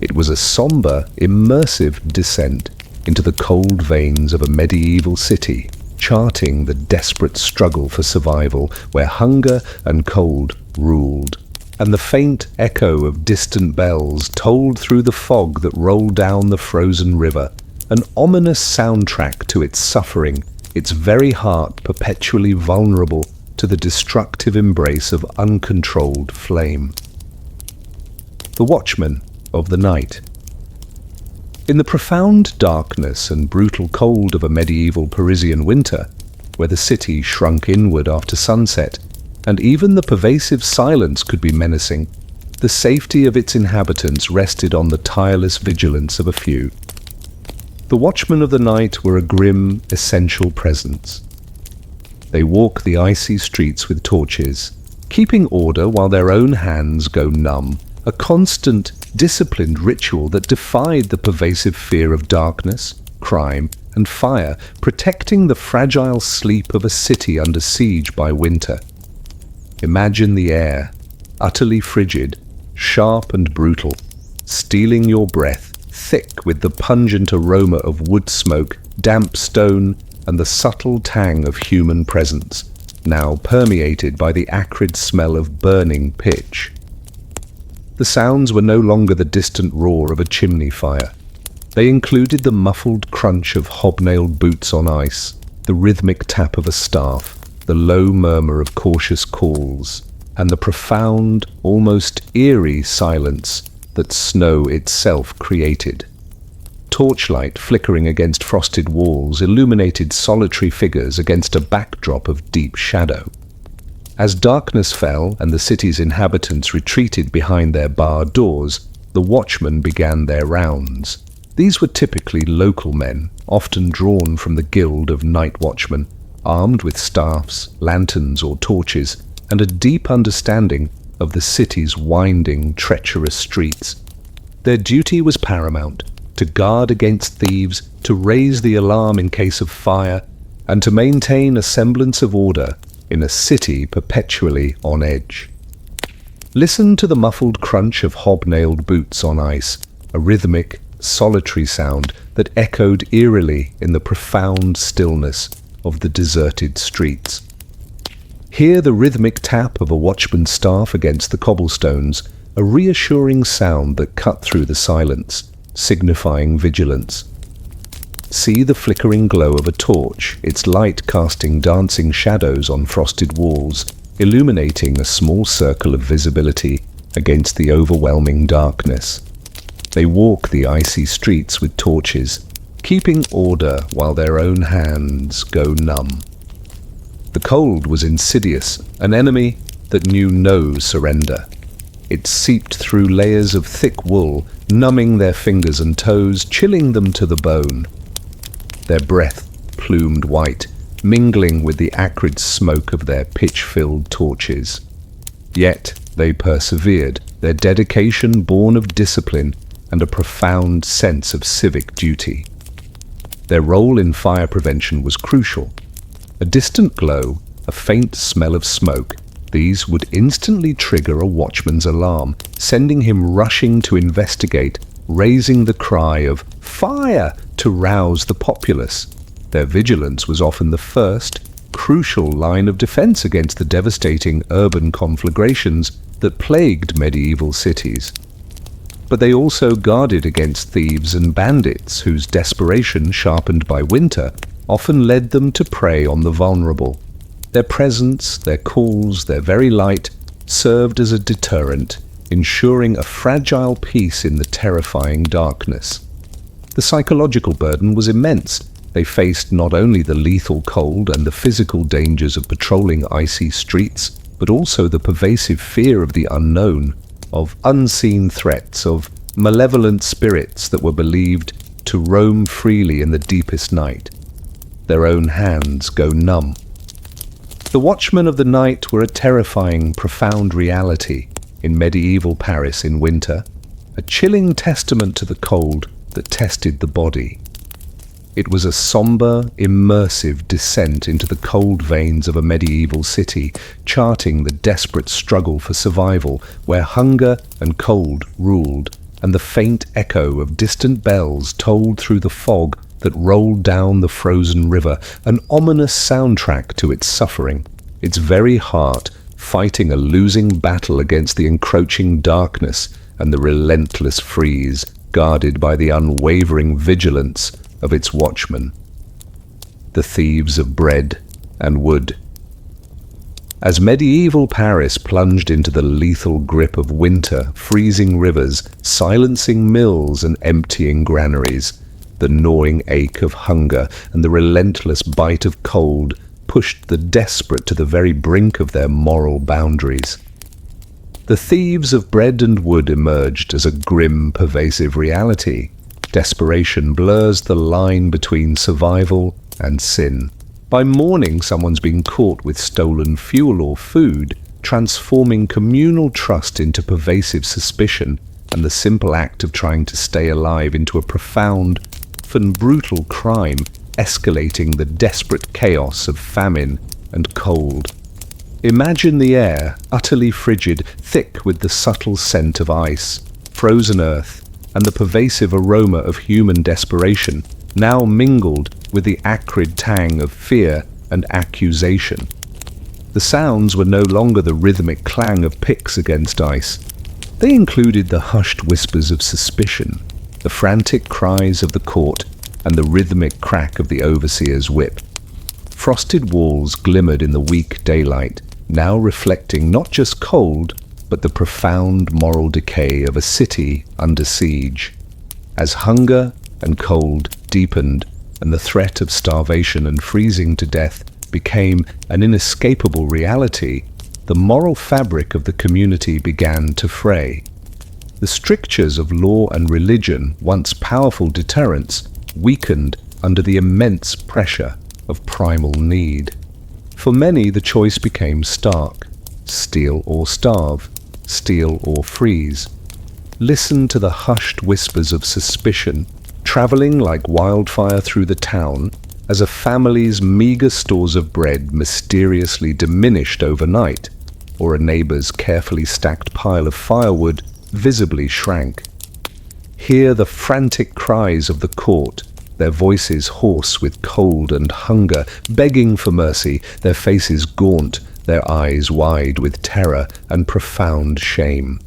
Speaker 1: It was a somber, immersive descent into the cold veins of a medieval city, charting the desperate struggle for survival where hunger and cold ruled. And the faint echo of distant bells tolled through the fog that rolled down the frozen river, an ominous soundtrack to its suffering, its very heart perpetually vulnerable to the destructive embrace of uncontrolled flame. The Watchman of the Night. In the profound darkness and brutal cold of a medieval Parisian winter, where the city shrunk inward after sunset, and even the pervasive silence could be menacing, the safety of its inhabitants rested on the tireless vigilance of a few. The watchmen of the night were a grim, essential presence. They walk the icy streets with torches, keeping order while their own hands go numb, a constant, disciplined ritual that defied the pervasive fear of darkness, crime, and fire, protecting the fragile sleep of a city under siege by winter. Imagine the air, utterly frigid, sharp and brutal, stealing your breath, thick with the pungent aroma of wood smoke, damp stone, and the subtle tang of human presence, now permeated by the acrid smell of burning pitch. The sounds were no longer the distant roar of a chimney fire. They included the muffled crunch of hobnailed boots on ice, the rhythmic tap of a staff, the low murmur of cautious calls, and the profound, almost eerie silence that snow itself created. Torchlight flickering against frosted walls illuminated solitary figures against a backdrop of deep shadow. As darkness fell and the city's inhabitants retreated behind their barred doors, the watchmen began their rounds. These were typically local men, often drawn from the guild of night watchmen, armed with staffs, lanterns or torches, and a deep understanding of the city's winding, treacherous streets. Their duty was paramount: to guard against thieves, to raise the alarm in case of fire, and to maintain a semblance of order in a city perpetually on edge. Listen to the muffled crunch of hobnailed boots on ice, a rhythmic, solitary sound that echoed eerily in the profound stillness of the deserted streets. Hear the rhythmic tap of a watchman's staff against the cobblestones, a reassuring sound that cut through the silence, signifying vigilance. See the flickering glow of a torch, its light casting dancing shadows on frosted walls, illuminating a small circle of visibility against the overwhelming darkness. They walk the icy streets with torches, keeping order while their own hands go numb. The cold was insidious, an enemy that knew no surrender. It seeped through layers of thick wool, numbing their fingers and toes, chilling them to the bone. Their breath plumed white, mingling with the acrid smoke of their pitch-filled torches. Yet they persevered, their dedication born of discipline and a profound sense of civic duty. Their role in fire prevention was crucial. A distant glow, a faint smell of smoke, these would instantly trigger a watchman's alarm, sending him rushing to investigate, raising the cry of "Fire!" to rouse the populace. Their vigilance was often the first, crucial line of defense against the devastating urban conflagrations that plagued medieval cities. But they also guarded against thieves and bandits whose desperation, sharpened by winter, often led them to prey on the vulnerable. Their presence, their calls, their very light served as a deterrent, ensuring a fragile peace in the terrifying darkness. The psychological burden was immense. They faced not only the lethal cold and the physical dangers of patrolling icy streets, but also the pervasive fear of the unknown, of unseen threats, of malevolent spirits that were believed to roam freely in the deepest night. Their own hands go numb. The watchmen of the night were a terrifying, profound reality in medieval Paris in winter, a chilling testament to the cold that tested the body. It was a somber, immersive descent into the cold veins of a medieval city, charting the desperate struggle for survival, where hunger and cold ruled, and the faint echo of distant bells tolled through the fog that rolled down the frozen river, an ominous soundtrack to its suffering, its very heart fighting a losing battle against the encroaching darkness and the relentless freeze, guarded by the unwavering vigilance of its watchmen, the thieves of bread and wood. As medieval Paris plunged into the lethal grip of winter, freezing rivers, silencing mills and emptying granaries, the gnawing ache of hunger and the relentless bite of cold pushed the desperate to the very brink of their moral boundaries. The thieves of bread and wood emerged as a grim, pervasive reality. Desperation blurs the line between survival and sin. By morning, someone's been caught with stolen fuel or food, transforming communal trust into pervasive suspicion, and the simple act of trying to stay alive into a profound, often brutal crime, escalating the desperate chaos of famine and cold. Imagine the air, utterly frigid, thick with the subtle scent of ice, frozen earth, and the pervasive aroma of human desperation, now mingled with the acrid tang of fear and accusation. The sounds were no longer the rhythmic clang of picks against ice. They included the hushed whispers of suspicion, the frantic cries of the court, and the rhythmic crack of the overseer's whip. Frosted walls glimmered in the weak daylight, now reflecting not just cold, but the profound moral decay of a city under siege. As hunger and cold deepened, and the threat of starvation and freezing to death became an inescapable reality, the moral fabric of the community began to fray. The strictures of law and religion, once powerful deterrents, weakened under the immense pressure of primal need. For many, the choice became stark: steal or starve, steal or freeze. Listen to the hushed whispers of suspicion, traveling like wildfire through the town, as a family's meager stores of bread mysteriously diminished overnight, or a neighbor's carefully stacked pile of firewood visibly shrank. Hear the frantic cries of the court, their voices hoarse with cold and hunger, begging for mercy, their faces gaunt, their eyes wide with terror and profound shame.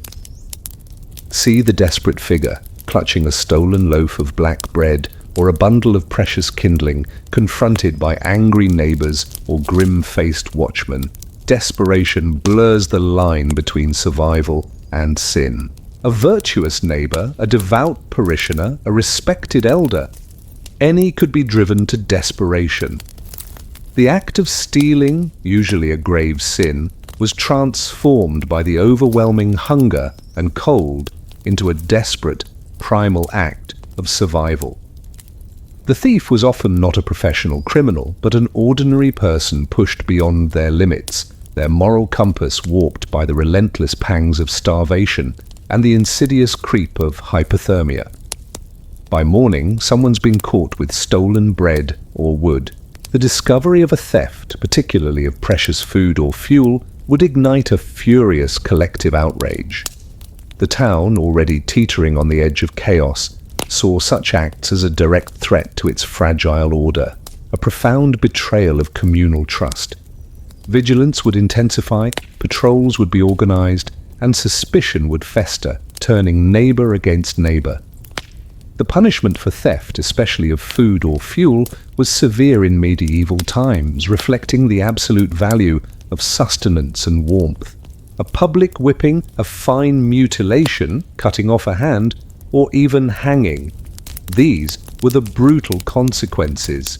Speaker 1: See the desperate figure, clutching a stolen loaf of black bread or a bundle of precious kindling, confronted by angry neighbors or grim-faced watchmen. Desperation blurs the line between survival and sin. A virtuous neighbor, a devout parishioner, a respected elder, any could be driven to desperation. The act of stealing, usually a grave sin, was transformed by the overwhelming hunger and cold into a desperate, primal act of survival. The thief was often not a professional criminal, but an ordinary person pushed beyond their limits, their moral compass warped by the relentless pangs of starvation and the insidious creep of hypothermia. By morning, someone's been caught with stolen bread or wood. The discovery of a theft, particularly of precious food or fuel, would ignite a furious collective outrage. The town, already teetering on the edge of chaos, saw such acts as a direct threat to its fragile order, a profound betrayal of communal trust. Vigilance would intensify, patrols would be organized, and suspicion would fester, turning neighbor against neighbor. The punishment for theft, especially of food or fuel, was severe in medieval times, reflecting the absolute value of sustenance and warmth. A public whipping, a fine mutilation, cutting off a hand, or even hanging. These were the brutal consequences.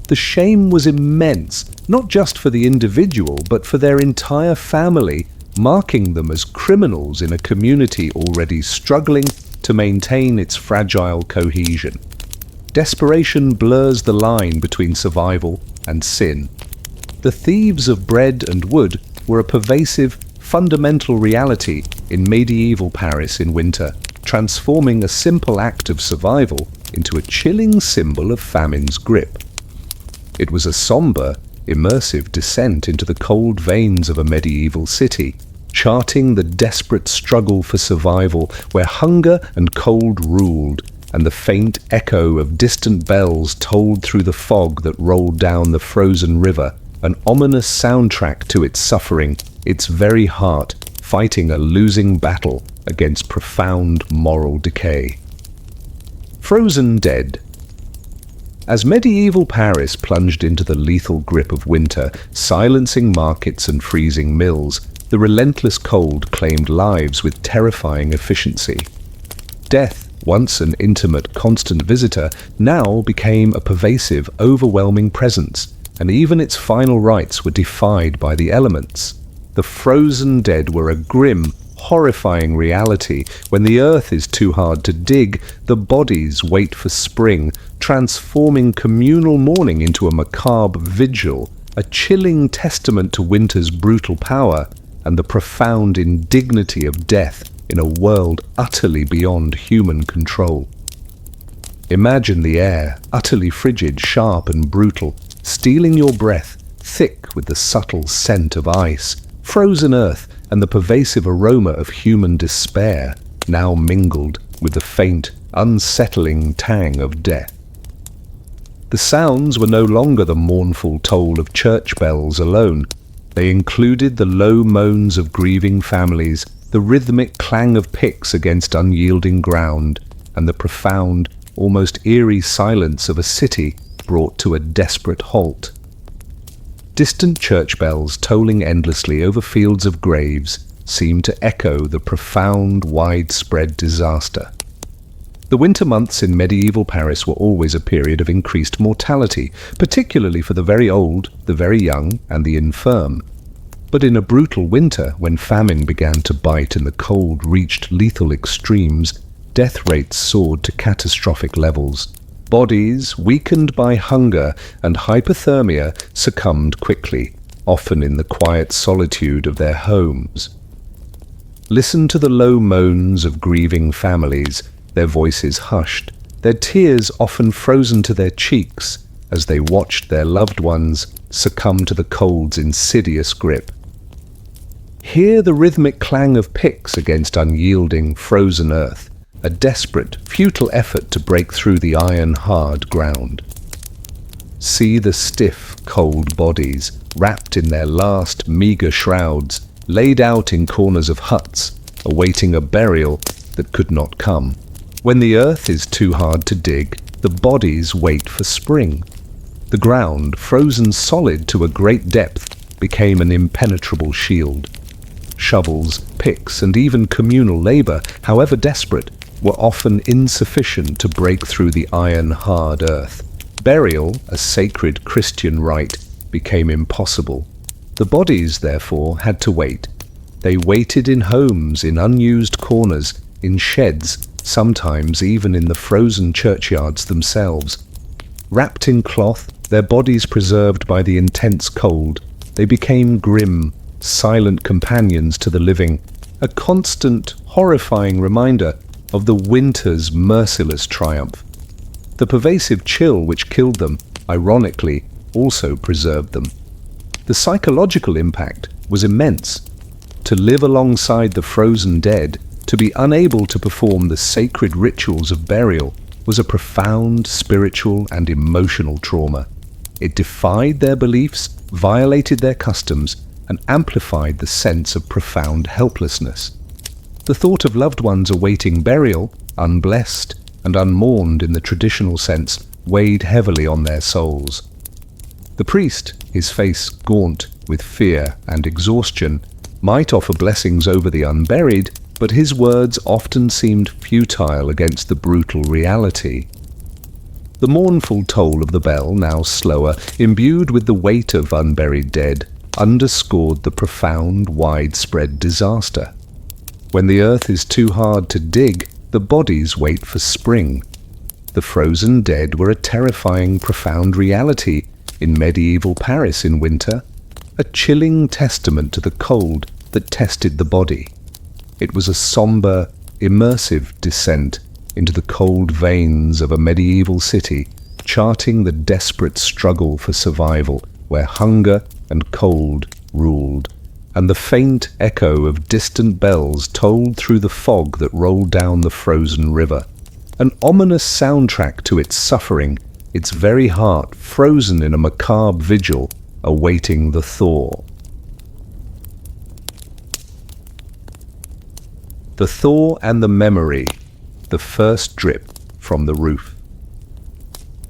Speaker 1: The shame was immense, not just for the individual, but for their entire family, marking them as criminals in a community already struggling to maintain its fragile cohesion. Desperation blurs the line between survival and sin. The thieves of bread and wood were a pervasive, fundamental reality in medieval Paris in winter, transforming a simple act of survival into a chilling symbol of famine's grip. It was a somber, immersive descent into the cold veins of a medieval city, charting the desperate struggle for survival where hunger and cold ruled, and the faint echo of distant bells tolled through the fog that rolled down the frozen river, an ominous soundtrack to its suffering, its very heart fighting a losing battle against profound moral decay. Frozen dead. As medieval Paris plunged into the lethal grip of winter, silencing markets and freezing mills, the relentless cold claimed lives with terrifying efficiency. Death, once an intimate, constant visitor, now became a pervasive, overwhelming presence, and even its final rites were defied by the elements. The frozen dead were a grim, horrifying reality. When the earth is too hard to dig, the bodies wait for spring, transforming communal mourning into a macabre vigil, a chilling testament to winter's brutal power and the profound indignity of death in a world utterly beyond human control. Imagine the air, utterly frigid, sharp and brutal, stealing your breath, thick with the subtle scent of ice, frozen earth, and the pervasive aroma of human despair, now mingled with the faint, unsettling tang of death. The sounds were no longer the mournful toll of church bells alone. They included the low moans of grieving families, the the rhythmic clang of picks against unyielding ground, and the profound, almost eerie silence of a city brought to a desperate halt. Distant church bells tolling endlessly over fields of graves seemed to echo the profound, widespread disaster. The winter months in medieval Paris were always a period of increased mortality, particularly for the very old, the very young, and the infirm. But in a brutal winter, when famine began to bite and the cold reached lethal extremes, death rates soared to catastrophic levels. Bodies, weakened by hunger and hypothermia, succumbed quickly, often in the quiet solitude of their homes. Listen to the low moans of grieving families, their voices hushed, their tears often frozen to their cheeks as they watched their loved ones succumb to the cold's insidious grip. Hear the rhythmic clang of picks against unyielding, frozen earth, a desperate, futile effort to break through the iron-hard ground. See the stiff, cold bodies, wrapped in their last meagre shrouds, laid out in corners of huts, awaiting a burial that could not come. When the earth is too hard to dig, the bodies wait for spring. The ground, frozen solid to a great depth, became an impenetrable shield. Shovels, picks, and even communal labor, however desperate, were often insufficient to break through the iron-hard earth. Burial, a sacred Christian rite, became impossible. The bodies, therefore, had to wait. They waited in homes, in unused corners, in sheds, sometimes even in the frozen churchyards themselves. Wrapped in cloth, their bodies preserved by the intense cold, they became grim, silent companions to the living, a constant, horrifying reminder of the winter's merciless triumph. The pervasive chill which killed them, ironically, also preserved them. The psychological impact was immense. To live alongside the frozen dead, to be unable to perform the sacred rituals of burial, was a profound spiritual and emotional trauma. It defied their beliefs, violated their customs, and amplified the sense of profound helplessness. The thought of loved ones awaiting burial, unblessed and unmourned in the traditional sense, weighed heavily on their souls. The priest, his face gaunt with fear and exhaustion, might offer blessings over the unburied, but his words often seemed futile against the brutal reality. The mournful toll of the bell, now slower, imbued with the weight of unburied dead, underscored the profound, widespread disaster. When the earth is too hard to dig, the bodies wait for spring. The frozen dead were a terrifying, profound reality in medieval Paris in winter, a chilling testament to the cold that tested the body. It was a somber, immersive descent into the cold veins of a medieval city, charting the desperate struggle for survival where hunger and cold ruled, and the faint echo of distant bells tolled through the fog that rolled down the frozen river, an ominous soundtrack to its suffering, its very heart frozen in a macabre vigil awaiting the thaw. The thaw and the memory, the first drip from the roof.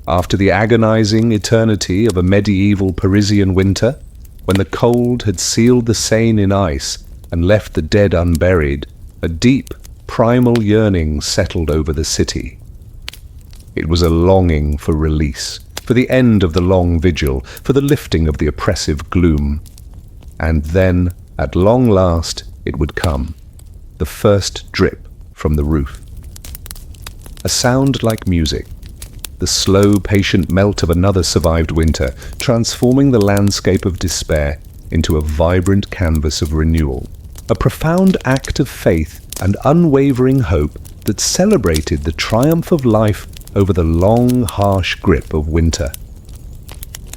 Speaker 1: After the agonizing eternity of a medieval Parisian winter, when the cold had sealed the Seine in ice and left the dead unburied, a deep, primal yearning settled over the city. It was a longing for release, for the end of the long vigil, for the lifting of the oppressive gloom. And then, at long last, it would come. The first drip from the roof. A sound like music, the slow, patient melt of another survived winter, transforming the landscape of despair into a vibrant canvas of renewal. A profound act of faith and unwavering hope that celebrated the triumph of life over the long, harsh grip of winter.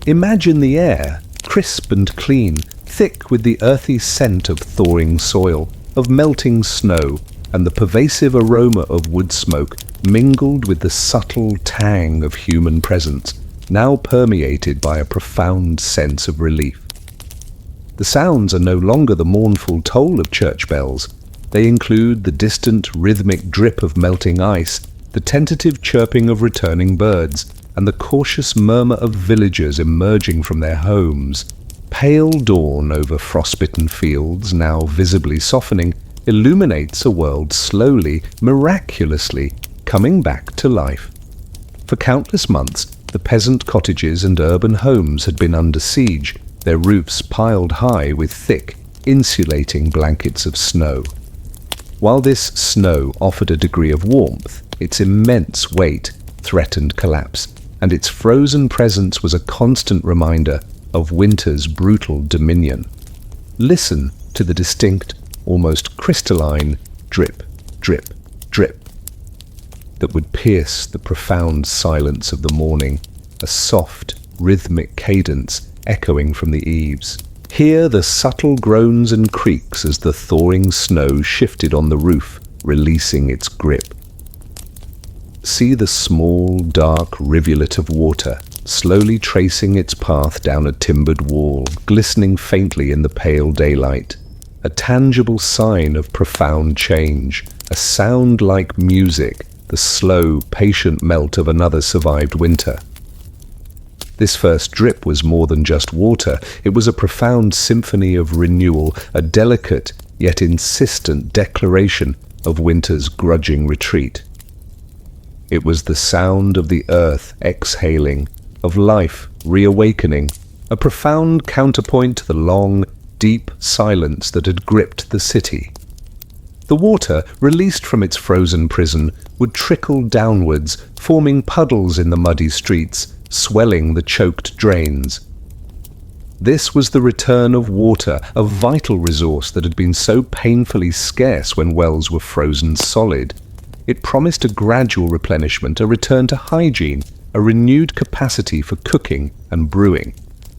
Speaker 1: Imagine the air, crisp and clean, thick with the earthy scent of thawing soil, of melting snow, and the pervasive aroma of wood smoke mingled with the subtle tang of human presence, now permeated by a profound sense of relief. The sounds are no longer the mournful toll of church bells, They include the distant rhythmic drip of melting ice, the tentative chirping of returning birds, and the cautious murmur of villagers emerging from their homes. Pale dawn over frostbitten fields, now visibly softening, illuminates a world slowly, miraculously, coming back to life. For countless months, the peasant cottages and urban homes had been under siege, their roofs piled high with thick, insulating blankets of snow. While this snow offered a degree of warmth, its immense weight threatened collapse, and its frozen presence was a constant reminder of winter's brutal dominion. Listen to the distinct, almost crystalline drip, drip, drip that would pierce the profound silence of the morning, a soft, rhythmic cadence echoing from the eaves. Hear the subtle groans and creaks as the thawing snow shifted on the roof, releasing its grip. See the small, dark rivulet of water slowly tracing its path down a timbered wall, glistening faintly in the pale daylight. A tangible sign of profound change, a sound like music, the slow, patient melt of another survived winter. This first drip was more than just water. It was a profound symphony of renewal, a delicate yet insistent declaration of winter's grudging retreat. It was the sound of the earth exhaling, of life reawakening, a profound counterpoint to the long, deep silence that had gripped the city. The water, released from its frozen prison, would trickle downwards, forming puddles in the muddy streets, swelling the choked drains. This was the return of water, a vital resource that had been so painfully scarce when wells were frozen solid. It promised a gradual replenishment, a return to hygiene, a renewed capacity for cooking and brewing.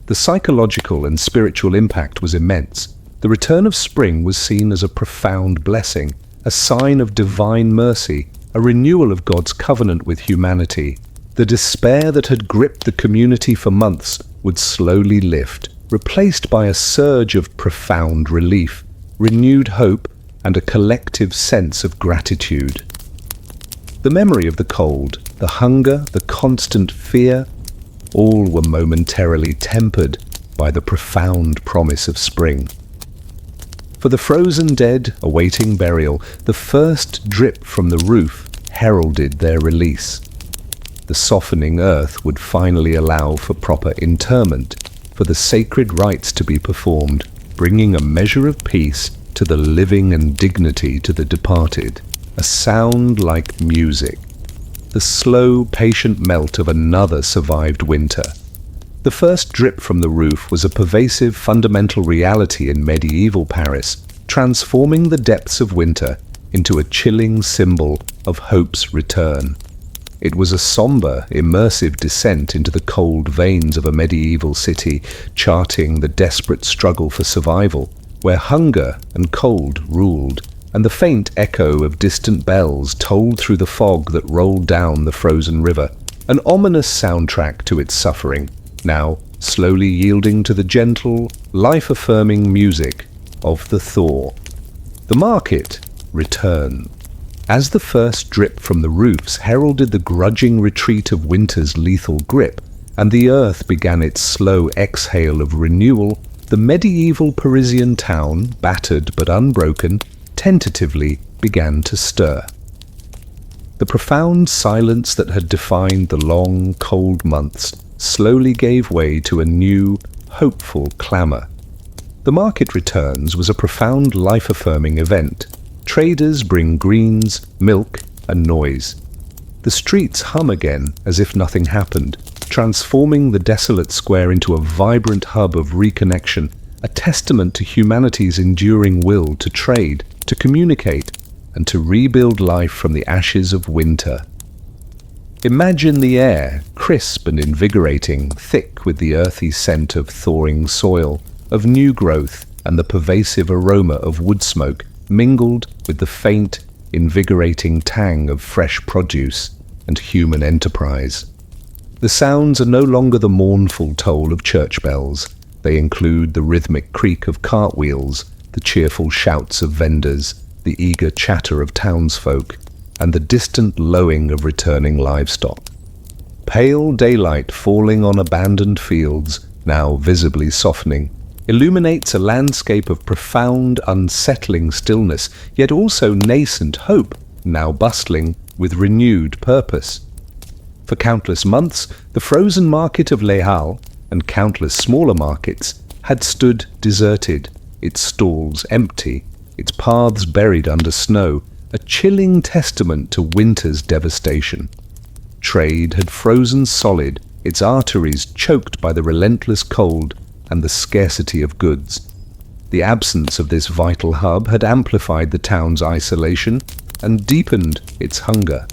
Speaker 1: The psychological and spiritual impact was immense. The return of spring was seen as a profound blessing, a sign of divine mercy, a renewal of God's covenant with humanity. The despair that had gripped the community for months would slowly lift, replaced by a surge of profound relief, renewed hope, and a collective sense of gratitude. The memory of the cold, the hunger, the constant fear, all were momentarily tempered by the profound promise of spring. For the frozen dead awaiting burial, the first drip from the roof heralded their release. The softening earth would finally allow for proper interment, for the sacred rites to be performed, bringing a measure of peace to the living and dignity to the departed. A sound like music, the slow, patient melt of another survived winter. The first drip from the roof was a pervasive, fundamental reality in medieval Paris, transforming the depths of winter into a chilling symbol of hope's return. It was a somber, immersive descent into the cold veins of a medieval city, charting the desperate struggle for survival, where hunger and cold ruled, and the faint echo of distant bells tolled through the fog that rolled down the frozen river, an ominous soundtrack to its suffering, now slowly yielding to the gentle, life-affirming music of the thaw. The market returned. As the first drip from the roofs heralded the grudging retreat of winter's lethal grip, and the earth began its slow exhale of renewal, the medieval Parisian town, battered but unbroken, tentatively began to stir. The profound silence that had defined the long, cold months slowly gave way to a new, hopeful clamour. The market returns was a profound, life-affirming event. Traders bring greens, milk, and noise. The streets hum again as if nothing happened, transforming the desolate square into a vibrant hub of reconnection, a testament to humanity's enduring will to trade, to communicate, and to rebuild life from the ashes of winter. Imagine the air, crisp and invigorating, thick with the earthy scent of thawing soil, of new growth, and the pervasive aroma of wood smoke, mingled with the faint, invigorating tang of fresh produce and human enterprise. The sounds are no longer the mournful toll of church bells. They include the rhythmic creak of cartwheels, the cheerful shouts of vendors, the eager chatter of townsfolk, and the distant lowing of returning livestock. Pale daylight falling on abandoned fields, now visibly softening, illuminates a landscape of profound, unsettling stillness, yet also nascent hope, now bustling with renewed purpose. For countless months, the frozen market of Les Halles, and countless smaller markets, had stood deserted, its stalls empty, its paths buried under snow, a chilling testament to winter's devastation. Trade had frozen solid, its arteries choked by the relentless cold and the scarcity of goods. The absence of this vital hub had amplified the town's isolation and deepened its hunger.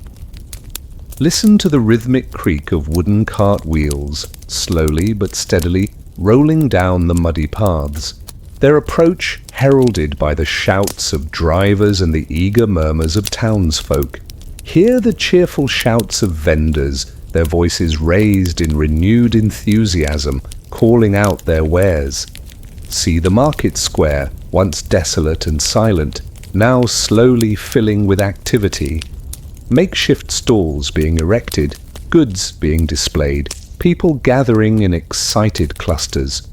Speaker 1: Listen to the rhythmic creak of wooden cart wheels, slowly but steadily rolling down the muddy paths, their approach heralded by the shouts of drivers and the eager murmurs of townsfolk. Hear the cheerful shouts of vendors, their voices raised in renewed enthusiasm, calling out their wares. See the market square, once desolate and silent, now slowly filling with activity. Makeshift stalls being erected, goods being displayed, people gathering in excited clusters.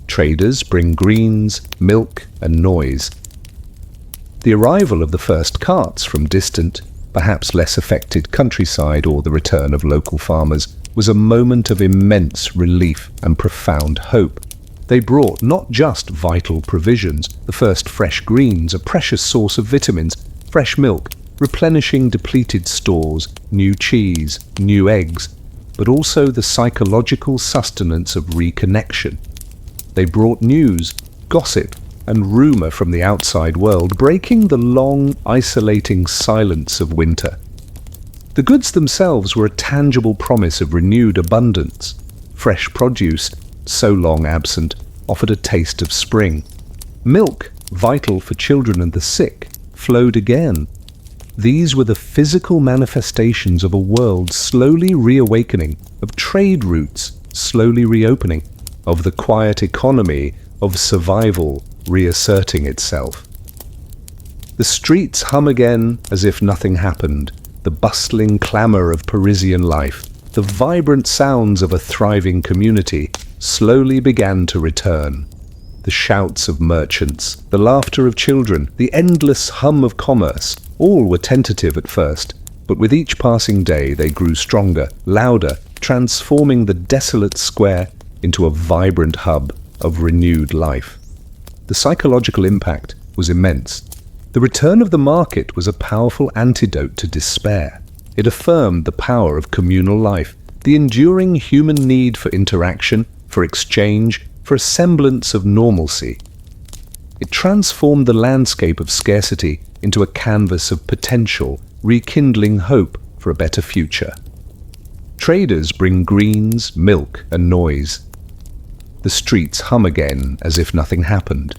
Speaker 1: Traders bring greens, milk, and noise. The arrival of the first carts from distant, perhaps less affected countryside or the return of local farmers was a moment of immense relief and profound hope. They brought not just vital provisions, the first fresh greens, a precious source of vitamins, fresh milk, replenishing depleted stores, new cheese, new eggs, but also the psychological sustenance of reconnection. They brought news, gossip, and rumor from the outside world, breaking the long, isolating silence of winter. The goods themselves were a tangible promise of renewed abundance. Fresh produce, so long absent, offered a taste of spring. Milk, vital for children and the sick, flowed again. These were the physical manifestations of a world slowly reawakening, of trade routes slowly reopening, of the quiet economy of survival reasserting itself. The streets hum again as if nothing happened, the bustling clamour of Parisian life, the vibrant sounds of a thriving community slowly began to return. The shouts of merchants, the laughter of children, the endless hum of commerce, all were tentative at first, but with each passing day they grew stronger, louder, transforming the desolate square into a vibrant hub of renewed life. The psychological impact was immense. The return of the market was a powerful antidote to despair. It affirmed the power of communal life, the enduring human need for interaction, for exchange, for a semblance of normalcy. It transformed the landscape of scarcity into a canvas of potential, rekindling hope for a better future. Traders bring greens, milk, and noise. The streets hum again as if nothing happened.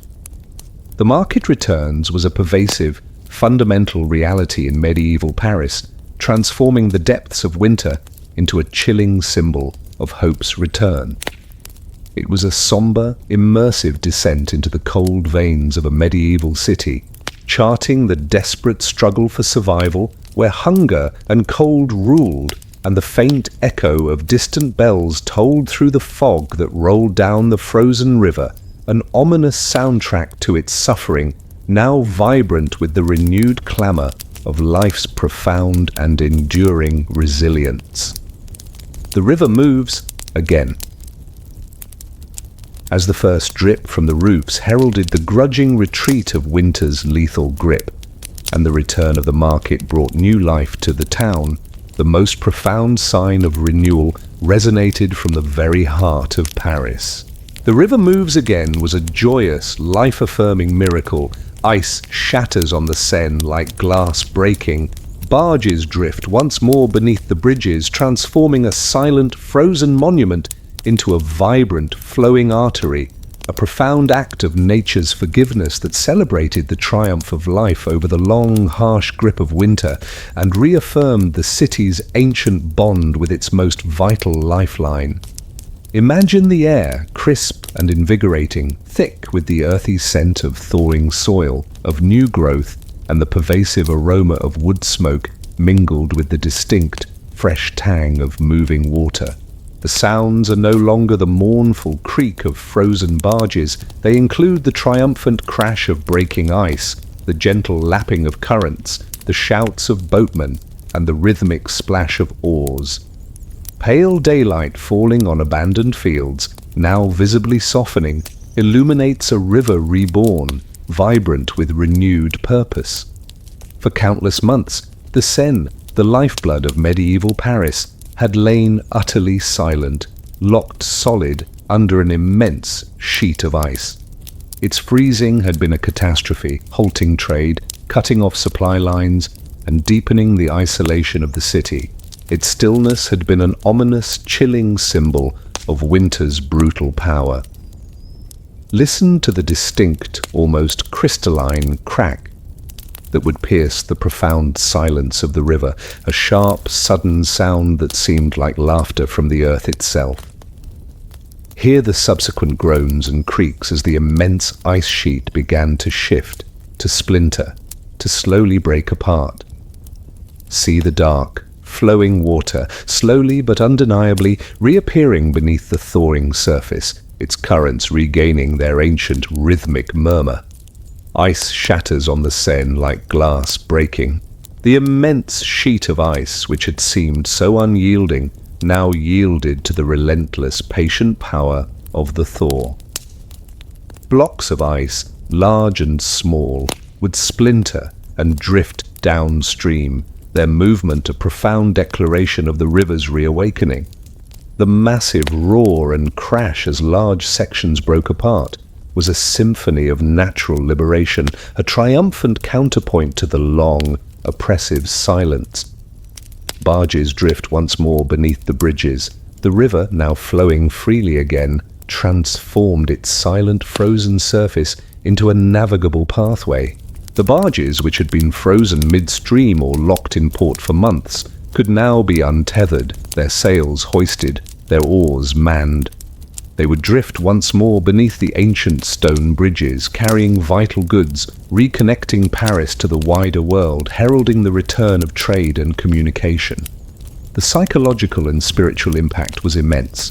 Speaker 1: The market returns was a pervasive, fundamental reality in medieval Paris, transforming the depths of winter into a chilling symbol of hope's return. It was a somber, immersive descent into the cold veins of a medieval city, charting the desperate struggle for survival where hunger and cold ruled, and the faint echo of distant bells tolled through the fog that rolled down the frozen river, an ominous soundtrack to its suffering, now vibrant with the renewed clamour of life's profound and enduring resilience. The river moves again. As the first drip from the roofs heralded the grudging retreat of winter's lethal grip, and the return of the market brought new life to the town, the most profound sign of renewal resonated from the very heart of Paris. The river moves again was a joyous, life-affirming miracle. Ice shatters on the Seine like glass breaking. Barges drift once more beneath the bridges, transforming a silent, frozen monument into a vibrant, flowing artery, a profound act of nature's forgiveness that celebrated the triumph of life over the long, harsh grip of winter and reaffirmed the city's ancient bond with its most vital lifeline. Imagine the air, crisp and invigorating, thick with the earthy scent of thawing soil, of new growth, and the pervasive aroma of wood smoke mingled with the distinct, fresh tang of moving water. The sounds are no longer the mournful creak of frozen barges. They include the triumphant crash of breaking ice, the gentle lapping of currents, the shouts of boatmen, and the rhythmic splash of oars. Pale daylight falling on abandoned fields, now visibly softening, illuminates a river reborn, vibrant with renewed purpose. For countless months, the Seine, the lifeblood of medieval Paris, had lain utterly silent, locked solid under an immense sheet of ice. Its freezing had been a catastrophe, halting trade, cutting off supply lines, and deepening the isolation of the city. Its stillness had been an ominous, chilling symbol of winter's brutal power. Listen to the distinct, almost crystalline crack that would pierce the profound silence of the river, a sharp, sudden sound that seemed like laughter from the earth itself. Hear the subsequent groans and creaks as the immense ice sheet began to shift, to splinter, to slowly break apart. See the dark, flowing water, slowly but undeniably reappearing beneath the thawing surface, its currents regaining their ancient rhythmic murmur. Ice shatters on the Seine like glass breaking. The immense sheet of ice, which had seemed so unyielding, now yielded to the relentless, patient power of the thaw. Blocks of ice, large and small, would splinter and drift downstream, their movement a profound declaration of the river's reawakening. The massive roar and crash as large sections broke apart was a symphony of natural liberation, a triumphant counterpoint to the long, oppressive silence. Barges drift once more beneath the bridges. The river, now flowing freely again, transformed its silent frozen surface into a navigable pathway. The barges, which had been frozen midstream or locked in port for months, could now be untethered, their sails hoisted, their oars manned. They would drift once more beneath the ancient stone bridges, carrying vital goods, reconnecting Paris to the wider world, heralding the return of trade and communication. The psychological and spiritual impact was immense.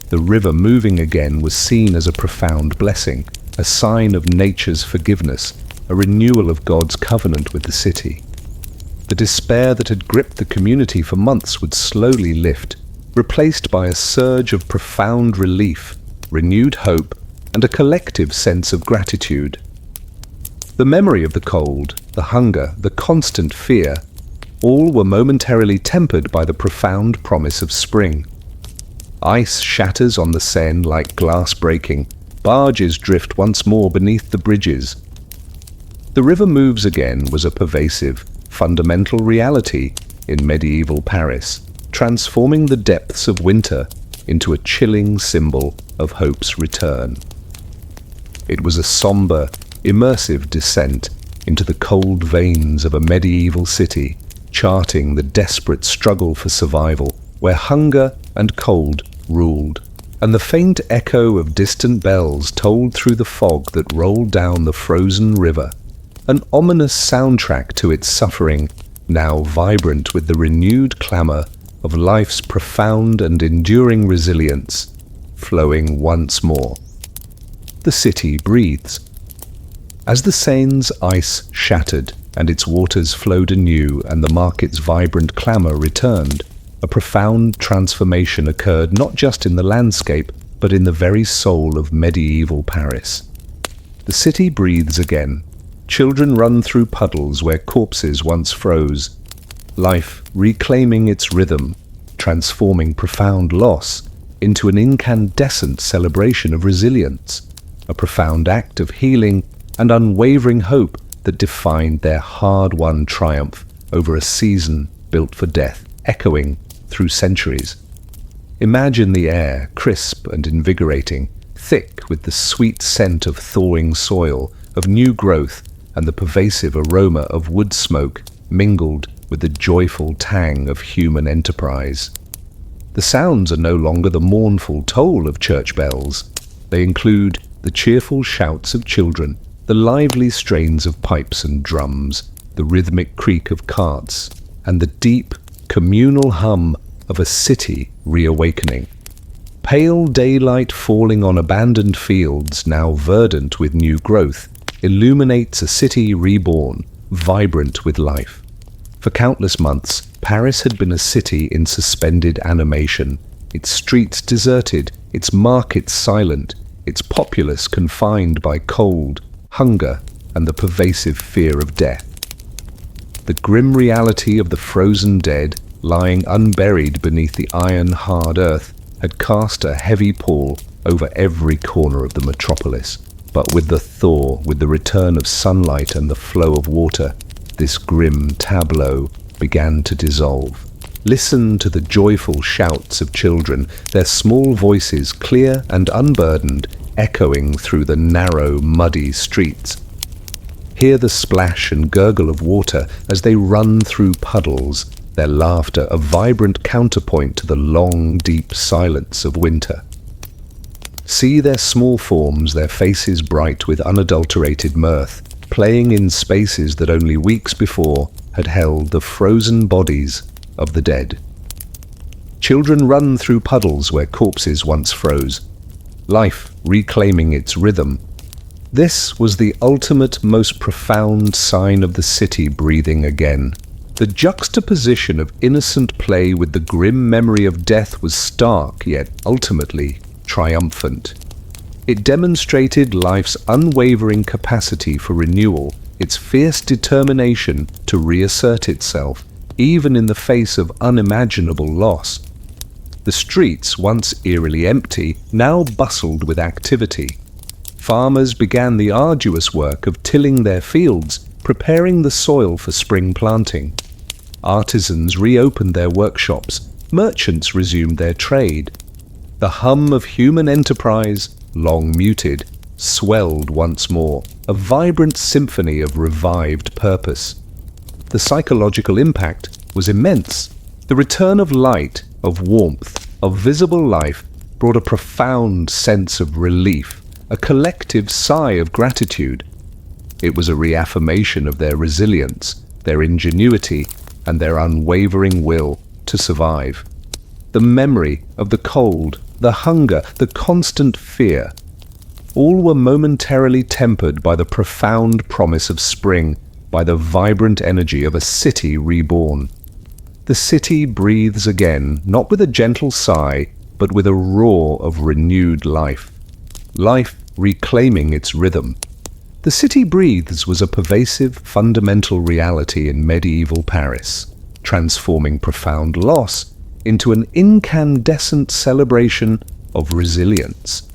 Speaker 1: The river moving again was seen as a profound blessing, a sign of nature's forgiveness, a renewal of God's covenant with the city. The despair that had gripped the community for months would slowly lift, replaced by a surge of profound relief, renewed hope, and a collective sense of gratitude. The memory of the cold, the hunger, the constant fear, all were momentarily tempered by the profound promise of spring. Ice shatters on the Seine like glass breaking, barges drift once more beneath the bridges. The river moves again was a pervasive, fundamental reality in medieval Paris, transforming the depths of winter into a chilling symbol of hope's return. It was a somber, immersive descent into the cold veins of a medieval city, charting the desperate struggle for survival, where hunger and cold ruled, and the faint echo of distant bells tolled through the fog that rolled down the frozen river, an ominous soundtrack to its suffering, now vibrant with the renewed clamor of life's profound and enduring resilience, flowing once more. The city breathes. As the Seine's ice shattered and its waters flowed anew and the market's vibrant clamor returned, a profound transformation occurred not just in the landscape, but in the very soul of medieval Paris. The city breathes again. Children run through puddles where corpses once froze, life reclaiming its rhythm, transforming profound loss into an incandescent celebration of resilience, a profound act of healing and unwavering hope that defined their hard-won triumph over a season built for death, echoing through centuries. Imagine the air, crisp and invigorating, thick with the sweet scent of thawing soil, of new growth, and the pervasive aroma of wood smoke mingled with the joyful tang of human enterprise. The sounds are no longer the mournful toll of church bells. They include the cheerful shouts of children, the lively strains of pipes and drums, the rhythmic creak of carts, and the deep, communal hum of a city reawakening. Pale daylight falling on abandoned fields, now verdant with new growth, illuminates a city reborn, vibrant with life. For countless months, Paris had been a city in suspended animation, its streets deserted, its markets silent, its populace confined by cold, hunger, and the pervasive fear of death. The grim reality of the frozen dead, lying unburied beneath the iron-hard earth, had cast a heavy pall over every corner of the metropolis. But with the thaw, with the return of sunlight and the flow of water, this grim tableau began to dissolve. Listen to the joyful shouts of children, their small voices clear and unburdened, echoing through the narrow, muddy streets. Hear the splash and gurgle of water as they run through puddles, their laughter a vibrant counterpoint to the long, deep silence of winter. See their small forms, their faces bright with unadulterated mirth, playing in spaces that only weeks before had held the frozen bodies of the dead. Children run through puddles where corpses once froze, life reclaiming its rhythm. This was the ultimate, most profound sign of the city breathing again. The juxtaposition of innocent play with the grim memory of death was stark, yet ultimately triumphant. It demonstrated life's unwavering capacity for renewal, its fierce determination to reassert itself, even in the face of unimaginable loss. The streets, once eerily empty, now bustled with activity. Farmers began the arduous work of tilling their fields, preparing the soil for spring planting. Artisans reopened their workshops, merchants resumed their trade. The hum of human enterprise, long muted, swelled once more, a vibrant symphony of revived purpose. The psychological impact was immense. The return of light, of warmth, of visible life brought a profound sense of relief, a collective sigh of gratitude. It was a reaffirmation of their resilience, their ingenuity, and their unwavering will to survive. The memory of the cold, the hunger, the constant fear, all were momentarily tempered by the profound promise of spring, by the vibrant energy of a city reborn. The city breathes again, not with a gentle sigh, but with a roar of renewed life. Life reclaiming its rhythm. The city breathes was a pervasive, fundamental reality in medieval Paris, transforming profound loss into an incandescent celebration of resilience.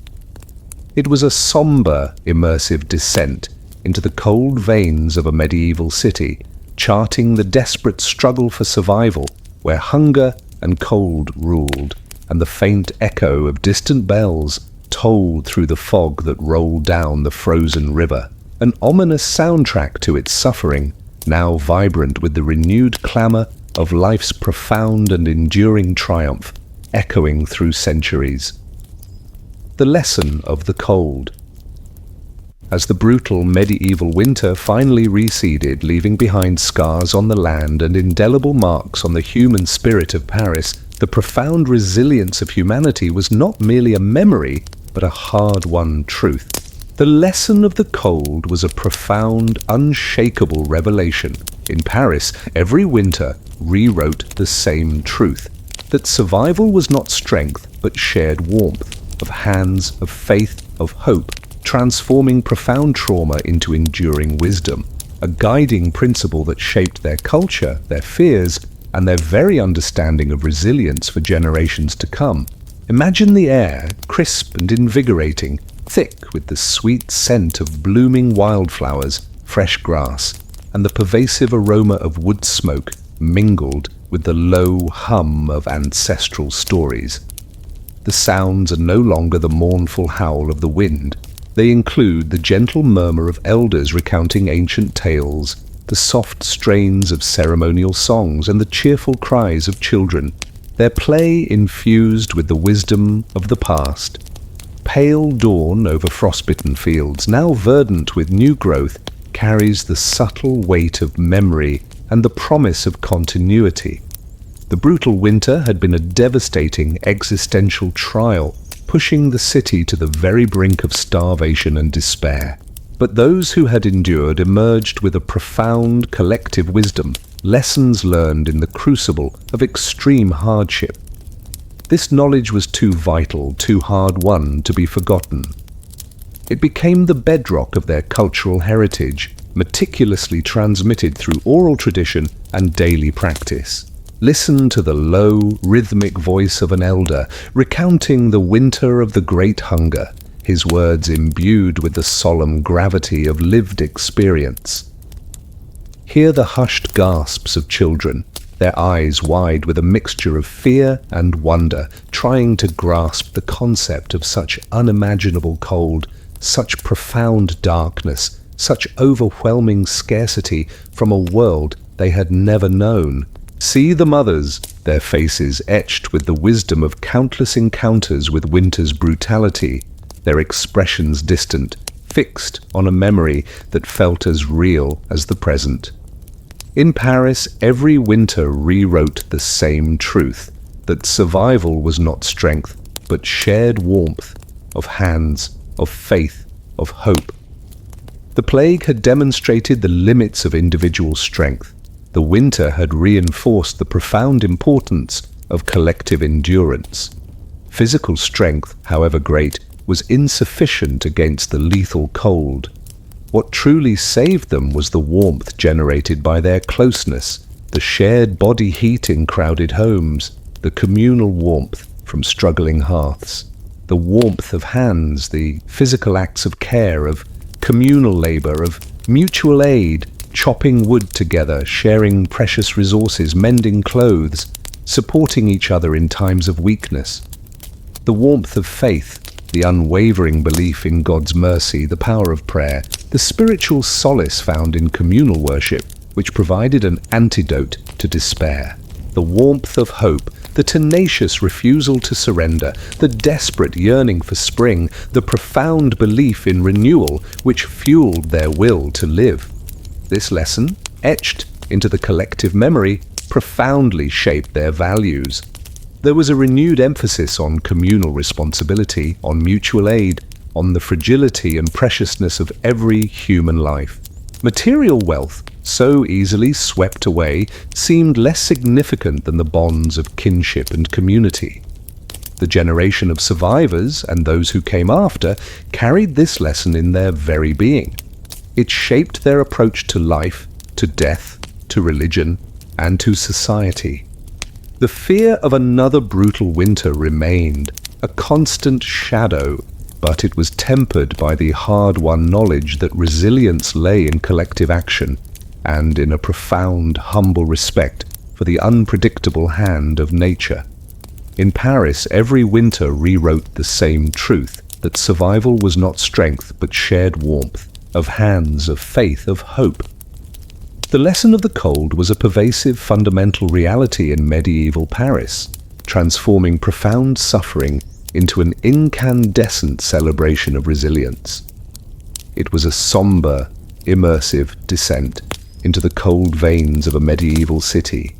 Speaker 1: It was a somber, immersive descent into the cold veins of a medieval city, charting the desperate struggle for survival, where hunger and cold ruled, and the faint echo of distant bells tolled through the fog that rolled down the frozen river, an ominous soundtrack to its suffering, now vibrant with the renewed clamor of life's profound and enduring triumph, echoing through centuries. The lesson of the cold. As the brutal medieval winter finally receded, leaving behind scars on the land and indelible marks on the human spirit of Paris, the profound resilience of humanity was not merely a memory, but a hard-won truth. The lesson of the cold was a profound, unshakable revelation. In Paris, every winter rewrote the same truth, that survival was not strength, but shared warmth, of hands, of faith, of hope, transforming profound trauma into enduring wisdom, a guiding principle that shaped their culture, their fears, and their very understanding of resilience for generations to come. Imagine the air, crisp and invigorating, thick with the sweet scent of blooming wildflowers, fresh grass, and the pervasive aroma of wood smoke mingled with the low hum of ancestral stories. The sounds are no longer the mournful howl of the wind. They include the gentle murmur of elders recounting ancient tales, the soft strains of ceremonial songs, and the cheerful cries of children, their play infused with the wisdom of the past. Pale dawn over frostbitten fields, now verdant with new growth, carries the subtle weight of memory and the promise of continuity. The brutal winter had been a devastating existential trial, pushing the city to the very brink of starvation and despair. But those who had endured emerged with a profound collective wisdom, lessons learned in the crucible of extreme hardship. This knowledge was too vital, too hard-won to be forgotten. It became the bedrock of their cultural heritage, meticulously transmitted through oral tradition and daily practice. Listen to the low, rhythmic voice of an elder recounting the winter of the Great Hunger, his words imbued with the solemn gravity of lived experience. Hear the hushed gasps of children, their eyes wide with a mixture of fear and wonder, trying to grasp the concept of such unimaginable cold, such profound darkness, such overwhelming scarcity from a world they had never known. See the mothers, their faces etched with the wisdom of countless encounters with winter's brutality, their expressions distant, fixed on a memory that felt as real as the present. In Paris, every winter rewrote the same truth, that survival was not strength, but shared warmth, of hands, of faith, of hope. The plague had demonstrated the limits of individual strength. The winter had reinforced the profound importance of collective endurance. Physical strength, however great, was insufficient against the lethal cold. What truly saved them was the warmth generated by their closeness, the shared body heat in crowded homes, the communal warmth from struggling hearths, the warmth of hands, the physical acts of care, of communal labor, of mutual aid, chopping wood together, sharing precious resources, mending clothes, supporting each other in times of weakness. The warmth of faith, the unwavering belief in God's mercy, the power of prayer, the spiritual solace found in communal worship, which provided an antidote to despair. The warmth of hope, the tenacious refusal to surrender, the desperate yearning for spring, the profound belief in renewal, which fueled their will to live. This lesson, etched into the collective memory, profoundly shaped their values. There was a renewed emphasis on communal responsibility, on mutual aid, on the fragility and preciousness of every human life. Material wealth, so easily swept away, seemed less significant than the bonds of kinship and community. The generation of survivors, and those who came after, carried this lesson in their very being. It shaped their approach to life, to death, to religion, and to society. The fear of another brutal winter remained, a constant shadow, but it was tempered by the hard-won knowledge that resilience lay in collective action and in a profound, humble respect for the unpredictable hand of nature. In Paris, every winter rewrote the same truth, that survival was not strength but shared warmth, of hands, of faith, of hope. The lesson of the cold was a pervasive fundamental reality in medieval Paris, transforming profound suffering into an incandescent celebration of resilience. It was a somber, immersive descent into the cold veins of a medieval city,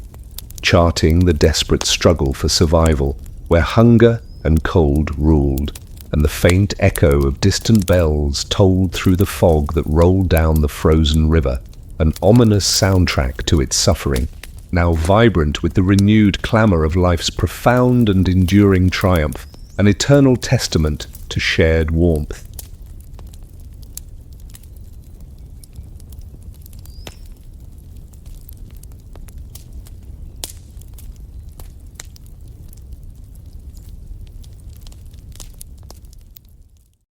Speaker 1: charting the desperate struggle for survival, where hunger and cold ruled, and the faint echo of distant bells tolled through the fog that rolled down the frozen river, an ominous soundtrack to its suffering, now vibrant with the renewed clamor of life's profound and enduring triumph, an eternal testament to shared warmth.